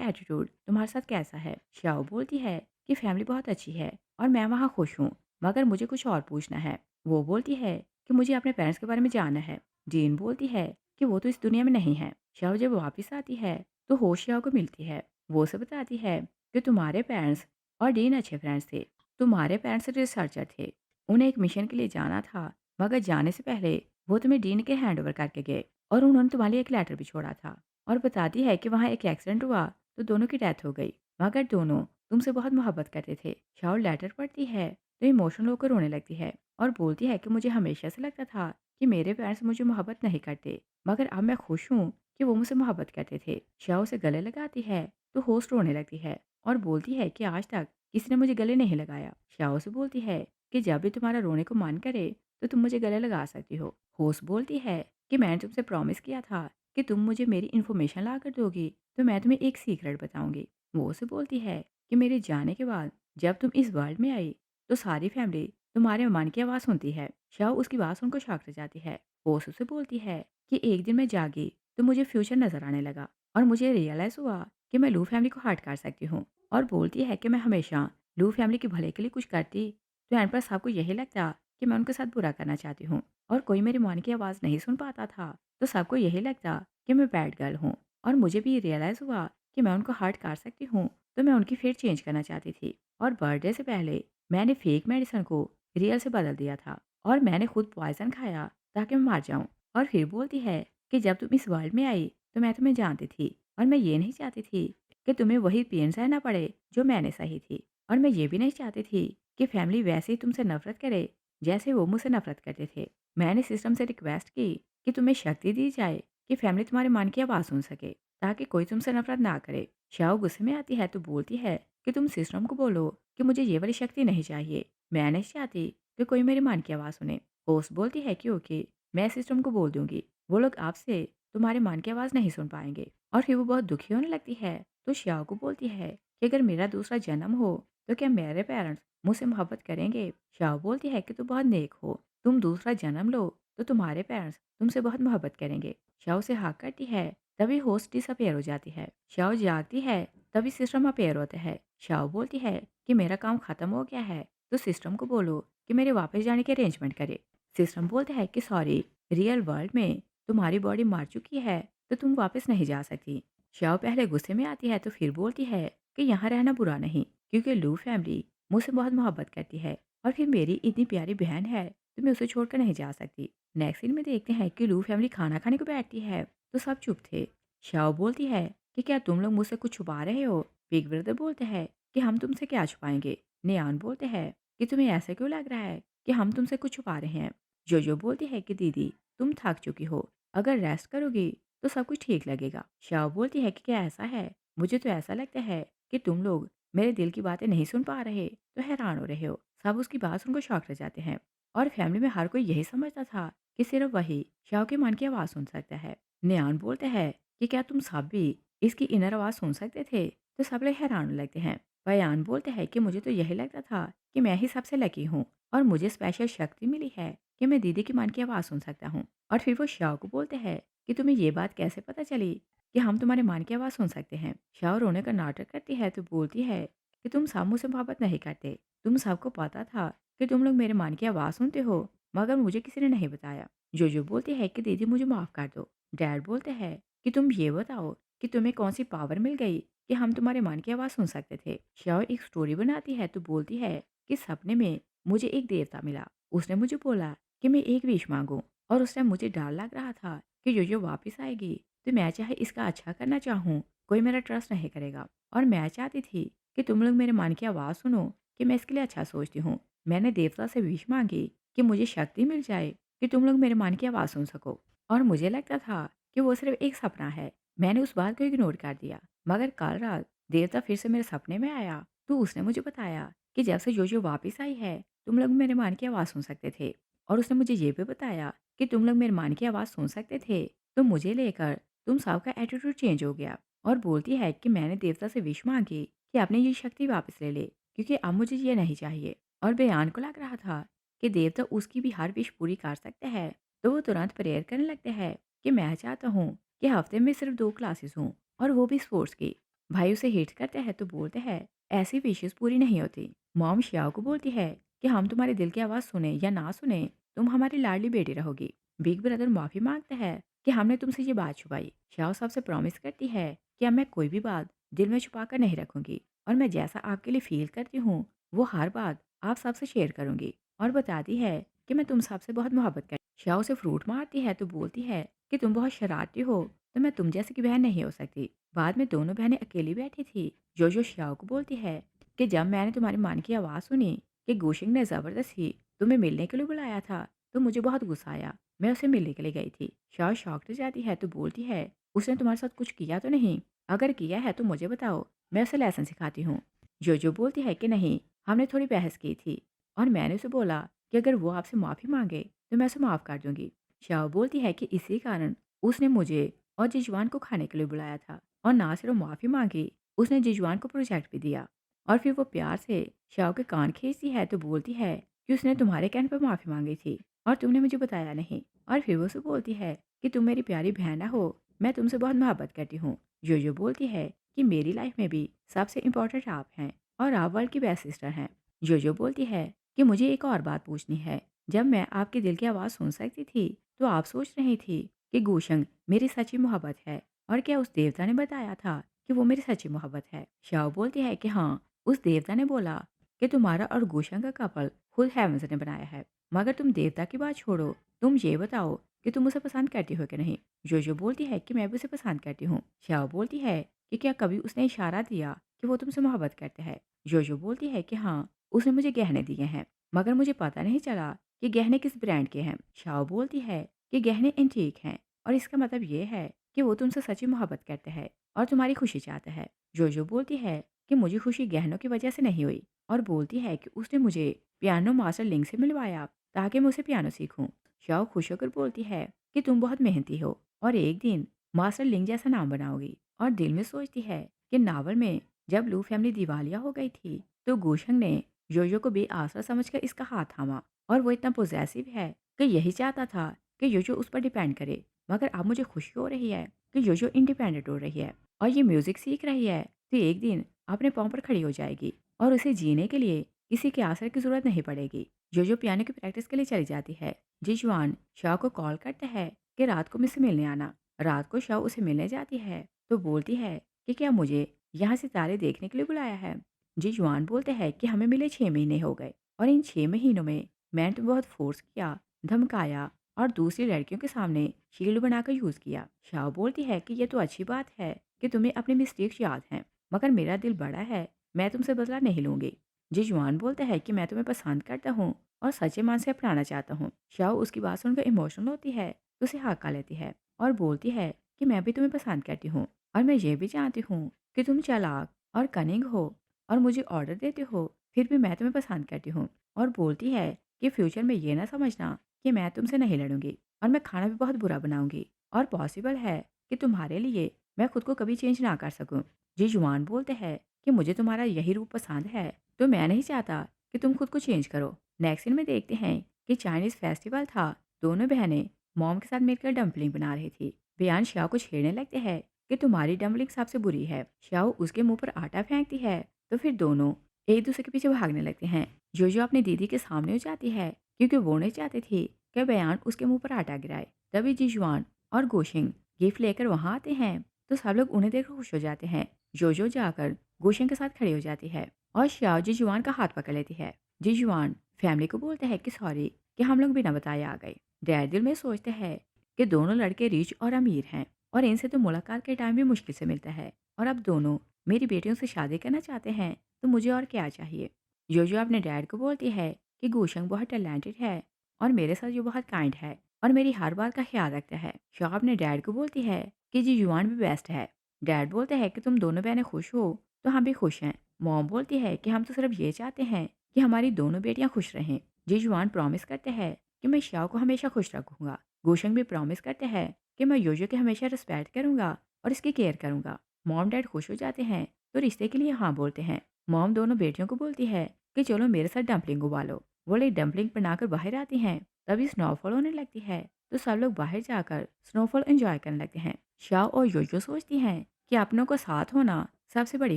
एटीट्यूड तुम्हारे साथ कैसा है। श्याओ बोलती है कि फैमिली बहुत अच्छी है और मैं वहाँ खुश हूँ, मगर मुझे कुछ और पूछना है। वो बोलती है कि मुझे अपने पेरेंट्स के बारे में जानना है। जीन बोलती है कि वो तो इस दुनिया में नहीं है। श्याओ जब वापस आती है तो होश श्याओ को मिलती है। वो उसे बताती है कि तुम्हारे पेरेंट्स और डीन अच्छे फ्रेंड्स थे। तुम्हारे पेरेंट्स रिसर्चर थे। उन्हें एक मिशन के लिए जाना था, मगर जाने से पहले वो तुम्हें डीन के हैंड ओवर करके गए और उन्होंने तुम्हारे लिए एक लेटर भी छोड़ा था। और बताती है कि वहाँ एक एक्सीडेंट हुआ तो दोनों की डेथ हो गई, मगर दोनों तुमसे बहुत मोहब्बत करते थे। शाओ लेटर पढ़ती है तो इमोशनल होकर रोने लगती है और बोलती है कि मुझे हमेशा से लगता था कि मेरे पेरेंट्स मुझे मोहब्बत नहीं करते, मगर अब मैं खुश हूँ कि वो मुझसे मोहब्बत करते थे। शाओ से गले लगाती है तो होस्ट रोने लगती है और बोलती है कि आज तक किसी ने मुझे गले नहीं लगाया। शाओ से बोलती है कि जब भी तुम्हारा रोने को मन करे तो तुम मुझे गले लगा सकती हो। होस्ट बोलती है कि मैंने तुमसे प्रॉमिस किया था कि तुम मुझे मेरी इन्फॉर्मेशन ला कर दोगी तो मैं तुम्हें एक सीक्रेट बताऊंगी। वो उसे बोलती है कि मेरे जाने के बाद जब तुम इस वर्ल्ड में आई तो सारी फैमिली तुम्हारे मन की आवाज़ सुनती है। शाओ उसकी बात सुनकर शॉक रह जाती है। होस्ट उसे बोलती है कि एक दिन मैं जागी तो मुझे फ्यूचर नजर आने लगा और मुझे रियलाइज़ हुआ कि मैं लू फैमिली को हर्ट कर सकती हूँ। और बोलती है कि मैं हमेशा लू फैमिली के भले के लिए कुछ करती तो एंड पर सबको यही लगता कि मैं उनके साथ बुरा करना चाहती हूँ और कोई मेरे मन की आवाज़ नहीं सुन पाता था तो सबको यही लगता कि मैं बैड गर्ल हूँ। और मुझे भी रियलाइज़ हुआ कि मैं उनको हर्ट कर सकती हूँ तो मैं उनकी फेट चेंज करना चाहती थी और बर्थडे से पहले मैंने फेक मेडिसिन को रियल से बदल दिया था और मैंने खुद पॉइजन खाया ताकि मैं मर जाऊं। और फिर बोलती है कि जब तुम इस वर्ल्ड में आई तो मैं तुम्हें जानती थी और मैं ये नहीं चाहती थी कि तुम्हें वही पेन सहना पड़े जो मैंने सही थी। और मैं ये भी नहीं चाहती थी कि फैमिली वैसे ही तुमसे नफरत करे जैसे वो मुझसे नफरत करते थे। मैंने सिस्टम से रिक्वेस्ट की कि तुम्हें शक्ति दी जाए कि फैमिली तुम्हारे मन की आवाज़ सुन सके ताकि कोई तुमसे नफरत ना करे। शाओ गुस्से में आती है तो बोलती है कि तुम सिस्टम को बोलो कि मुझे ये वाली शक्ति नहीं चाहिए। मैं नहीं चाहती कि कोई मेरे मन की आवाज़ सुने। होस्ट बोलती है कि ओके, मैं सिस्टम को बोल दूंगी। वो लोग आपसे तुम्हारे मन की आवाज़ नहीं सुन पाएंगे। और फिर वो बहुत दुखी होने लगती है तो श्याओ को बोलती है कि अगर मेरा दूसरा जन्म हो तो क्या मेरे पेरेंट्स मुझसे मोहब्बत करेंगे। श्याओ बोलती है कि तुम बहुत नेक हो, तुम दूसरा जन्म लो तो तुम्हारे पेरेंट्स तुमसे बहुत मोहब्बत करेंगे। शाओ से हाँ करती है तभी होस्ट डिसअपेयर हो जाती है। शाओ जागती है तभी सिस्टम अपेयर होता है। शाओ बोलती है कि मेरा काम खत्म हो गया है तो सिस्टम को बोलो कि मेरे वापस जाने के अरेंजमेंट करे। सिस्टम बोलता है कि सॉरी, रियल वर्ल्ड में तुम्हारी बॉडी मर चुकी है तो तुम वापस नहीं जा सकती। शाओ पहले गुस्से में आती है तो फिर बोलती है कि यहाँ रहना बुरा नहीं क्योंकि लू फैमिली मुझसे बहुत मोहब्बत करती है और फिर मेरी इतनी प्यारी बहन है तो मैं उसे छोड़कर नहीं जा सकती। नेक्स्ट सीन में देखते हैं कि लू फैमिली खाना खाने को बैठती है तो सब चुप थे। शाओ बोलती है कि क्या तुम लोग मुझसे कुछ छुपा रहे हो। बिग ब्रदर बोलते हैं कि हम तुमसे क्या छुपाएंगे। नियान बोलते हैं कि तुम्हें ऐसा क्यों लग रहा है कि हम तुमसे कुछ छुपा रहे हैं। जोजो बोलती है कि दीदी, तुम थक चुकी हो, अगर रेस्ट करोगी तो सब कुछ ठीक लगेगा। शाओ बोलती है कि क्या ऐसा है, मुझे तो ऐसा लगता है कि तुम लोग मेरे दिल की बातें नहीं सुन पा रहे तो हैरान हो रहे हो। सब उसकी बात सुनकर शौक रह जाते हैं और फैमिली में हर कोई यही समझता था कि सिर्फ वही शाओ के मन की आवाज़ सुन सकता है। नियान बोलते हैं कि क्या तुम सब भी इसकी इनर आवाज़ सुन सकते थे, तो सब लोग हैरान होने लगते हैं। बयान बोलते हैं कि मुझे तो यही लगता था कि मैं ही सबसे लकी हूँ और मुझे स्पेशल शक्ति मिली है कि मैं दीदी की मन की आवाज़ सुन सकता हूँ। और फिर वो शाओ को बोलते हैं कि तुम्हें ये बात कैसे पता चली कि हम तुम्हारे मन की आवाज़ सुन सकते हैं। शाओ रोने का नाटक करती है तो बोलती है कि तुम सब मुझसे मोहब्बत नहीं करते, तुम सबको पता था कि तुम लोग मेरे मन की आवाज़ सुनते हो, मगर मुझे किसी ने नहीं बताया। जोजो बोलती है कि दीदी मुझे माफ़ कर दो। डैड बोलते हैं कि तुम ये बताओ कि तुम्हें कौन सी पावर मिल गई कि हम तुम्हारे मन की आवाज़ सुन सकते थे। शाओ एक स्टोरी बनाती है तो बोलती है कि सपने में मुझे एक देवता मिला, उसने मुझे बोला कि मैं एक विश मांगूं और उस टाइम मुझे डर लग रहा था कि योयो वापस आएगी तो मैं चाहे इसका अच्छा करना चाहूँ कोई मेरा ट्रस्ट नहीं करेगा। और मैं चाहती थी कि तुम लोग मेरे मन की आवाज़ सुनो कि मैं इसके लिए अच्छा सोचती हूँ। मैंने देवता से विश मांगी कि मुझे शक्ति मिल जाए कि तुम लोग मेरे मन की आवाज़ सुन सको। और मुझे लगता था कि वो सिर्फ एक सपना है, मैंने उस बात को इग्नोर कर दिया। मगर कल रात देवता फिर से मेरे सपने में आया तो उसने मुझे बताया कि जब से जोजो वापस आई है तुम लोग मेरे मन की आवाज़ सुन सकते थे। और उसने मुझे ये भी बताया कि तुम लोग मेरे मन की आवाज़ सुन सकते थे तो मुझे लेकर तुम सबका एटीट्यूड चेंज हो गया। और बोलती है कि मैंने देवता से विश मांगी कि अपनी ये शक्ति वापस ले ले, क्योंकि अब मुझे ये नहीं चाहिए। और बयान को लग रहा था कि देवता उसकी भी हर विश पूरी कर सकते हैं, तो वो तुरंत प्रेयर करने लगते हैं कि मैं चाहता हूँ कि हफ्ते में सिर्फ 2 क्लासेस हों, और वो भी स्पोर्ट्स की। भाई उसे हिट करते हैं तो बोलते हैं ऐसी विशेष पूरी नहीं होती। मॉम श्याओ को बोलती है कि हम तुम्हारे दिल की आवाज़ सुने या ना सुने, तुम हमारी लाडली बेटी रहोगी। बिग ब्रदर माफ़ी मांगते हैं कि हमने तुमसे ये बात छुपाई। श्याओ सबसे प्रॉमिस करती है कि अब मैं कोई भी बात दिल में छुपा कर नहीं रखूंगी, और मैं जैसा आपके लिए फील करती हूँ वो हर बात आप सबसे शेयर करूंगी। और बताती है कि मैं तुम सबसे बहुत मोहब्बत कर। श्याओ से फ्रूट मारती है तो बोलती है कि तुम बहुत शरारती हो, तो मैं तुम जैसी की बहन नहीं हो सकती। बाद में दोनों बहनें अकेली बैठी थी। जो श्याओ को बोलती है कि जब मैंने तुम्हारी मान की आवाज़ सुनी कि गुशिंग ने ज़बरदस्ती तुम्हें मिलने के लिए बुलाया था, तो मुझे बहुत गुस्सा आया। मैं उसे मिलने के लिए गई थी। शाओ शॉक्ड हो जाती है तो बोलती है उसने तुम्हारे साथ कुछ किया तो नहीं? अगर किया है तो मुझे बताओ, मैं उसे लेसन सिखाती हूँ। जो बोलती है कि नहीं, हमने थोड़ी बहस की थी और मैंने उसे बोला कि अगर वो आपसे माफ़ी मांगे तो मैं उसे माफ़ कर दूंगी। शाओ बोलती है कि इसी कारण उसने मुझे और जिजवान को खाने के लिए बुलाया था, और ना सिर्फ माफ़ी मांगी, उसने जिजवान को प्रोजेक्ट भी दिया। और फिर वो प्यार से शाओ के कान खींचती है तो बोलती है कि उसने तुम्हारे कहने पर माफ़ी मांगी थी और तुमने मुझे बताया नहीं। और फिर वो उसे बोलती है कि तुम मेरी प्यारी बहन हो, मैं तुमसे बहुत मोहब्बत करती हूँ। जो बोलती है कि मेरी लाइफ में भी सबसे इम्पोर्टेंट आप हैं और आप वर्ल्ड की बेस्ट सिस्टर हैं। जो बोलती है कि मुझे एक और बात पूछनी है। जब मैं आपके दिल की आवाज़ सुन सकती थी तो आप सोच रही थी कि गुशंग मेरी सच्ची मोहब्बत है, और क्या उस देवता ने बताया था कि वो मेरी सच्ची मोहब्बत है? शाओ बोलती है कि हाँ, उस देवता ने बोला कि तुम्हारा और गुशंग का कपल खुद हेवंस ने बनाया है। मगर तुम देवता की बात छोड़ो, तुम ये बताओ कि तुम उसे पसंद करती हो कि नहीं? जो बोलती है कि मैं भी उसे पसंद करती हूँ। शाओ बोलती है कि क्या कभी उसने इशारा दिया कि वो तुमसे मोहब्बत करते हैं? जो बोलती है कि हाँ, उसने मुझे गहने दिए हैं, मगर मुझे पता नहीं चला कि गहने किस ब्रांड के हैं। शाओ बोलती है कि गहने एंटीक हैं, और इसका मतलब ये है कि वो तुमसे सच्ची मोहब्बत करते हैं और तुम्हारी खुशी चाहते हैं। जो बोलती है कि मुझे खुशी गहनों की वजह से नहीं हुई, और बोलती है कि उसने मुझे पियानो मास्टर लिंग से मिलवाया ताकि मैं उसे पियानो सीखूं। शाओ खुश होकर बोलती है कि तुम बहुत मेहनती हो और एक दिन मास्टर लिंग जैसा नाम बनाओगी। और दिल में सोचती है कि नावल में जब लू फैमिली दिवालिया हो गई थी तो गोशंग ने योयो को बेआसरा समझकर इसका हाथ थामा, और वो इतना पोजेसिव है कि यही चाहता था कि योयो उस पर डिपेंड करे। मगर अब मुझे खुशी हो रही है कि योयो इंडिपेंडेंट हो रही है और ये म्यूजिक सीख रही है, तो एक दिन अपने पाँव पर खड़ी हो जाएगी और उसे जीने के लिए किसी के आसरे की जरूरत नहीं पड़ेगी। जो पियानो की प्रैक्टिस के लिए चली जाती है। जिजुआन शाओ को कॉल करता है कि रात को मुझसे मिलने आना। रात को शाओ उसे मिलने जाती है तो बोलती है कि क्या मुझे यहाँ से तारे देखने के लिए बुलाया है? जिजुआन बोलते हैं कि हमें मिले 6 महीने हो गए, और इन 6 महीनों में मैंने तो बहुत फोर्स किया, धमकाया और दूसरी लड़कियों के सामने शील्ड बनाकर यूज किया। शाओ बोलती है कि ये तो अच्छी बात है कि तुम्हें अपने मिस्टेक्स याद हैं, मगर मेरा दिल बड़ा है, मैं तुमसे बदला नहीं लूंगी। जिजुआन बोलता है कि मैं तुम्हें पसंद करता हूँ और सच्चे मन से अपनाना चाहता हूँ। शाओ उसकी बात सुनकर इमोशनल होती है तो उसे हल्का लेती है और बोलती है कि मैं भी तुम्हें पसंद करती हूँ, और मैं ये भी जानती हूँ कि तुम चालाक और कनिंग हो और मुझे ऑर्डर देते हो, फिर भी मैं तुम्हें पसंद करती हूँ। और बोलती है कि फ्यूचर में ये ना समझना कि मैं तुमसे नहीं लड़ूंगी, और मैं खाना भी बहुत बुरा बनाऊंगी, और पॉसिबल है कि तुम्हारे लिए मैं खुद को कभी चेंज ना कर सकूं। जी जुआन बोलते हैं कि मुझे तुम्हारा यही रूप पसंद है, तो मैं नहीं चाहता कि तुम खुद को चेंज करो। नेक्स्ट सीन में देखते हैं कि चाइनीज फेस्टिवल था। दोनों बहनें मॉम के साथ मिलकर डम्पलिंग बना रही थी। बयान शाओ को छेड़ने लगते हैं कि तुम्हारी डम्पलिंग सबसे बुरी है। शाओ उसके मुंह पर आटा फेंकती है तो फिर दोनों एक दूसरे के पीछे भागने लगते हैं। जो अपनी दीदी के सामने हो जाती है क्योंकि वो नहीं चाहती थी कि बयान उसके मुंह पर आटा गिराए। तभी जिजुआन और गोशिंग गिफ्ट लेकर वहां आते हैं तो सब लोग उन्हें देखकर खुश हो जाते हैं। जो जाकर गोशिंग के साथ खड़ी हो जाती है और शाओ जिजुआन का हाथ पकड़ लेती है। जिजुआन फैमिली को बोलते हैं कि सॉरी कि हम लोग बिना बताए आ गए। डैड दिल में सोचते हैं कि दोनों लड़के रिच और अमीर हैं और इनसे तो मुलाकात के टाइम भी मुश्किल से मिलता है, और अब दोनों मेरी बेटियों से शादी करना चाहते हैं, तो मुझे और क्या चाहिए। जो अपने डैड को बोलती है कि गुशंग बहुत टैलेंटेड है और मेरे साथ जो बहुत काइंड है और मेरी हर बात का ख्याल रखता है। शाह अपने डैड को बोलती है कि जी युआन भी बेस्ट है। डैड बोलते हैं कि तुम दोनों बहनें खुश हो तो हम भी खुश हैं। मॉम बोलती है कि हम तो सिर्फ ये चाहते हैं कि हमारी दोनों बेटियां खुश रहें। जी जुआन प्रॉमिस करते हैं कि मैं शाह को हमेशा खुश रखूंगा। गुशंग भी प्रॉमिस करते हैं कि मैं योयो की हमेशा रिस्पेक्ट करूंगा और इसकी केयर करूंगा। मॉम डैड खुश हो जाते हैं तो रिश्ते के लिए हाँ बोलते हैं। मॉम दोनों बेटियों को बोलती है कि चलो मेरे साथ डंपलिंग उबालो। वो लोग डंपलिंग बनाकर बाहर आती हैं। तभी स्नोफॉल होने लगती है तो सब लोग बाहर जाकर स्नोफॉल एंजॉय करने लगते हैं। शाओ और योयो सोचती हैं कि अपनों को साथ होना सबसे बड़ी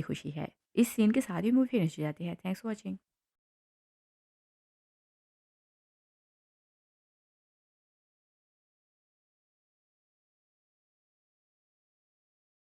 खुशी है। इस सीन के साथ ही मूवी फिनिश हो जाती है। Thanks for watching.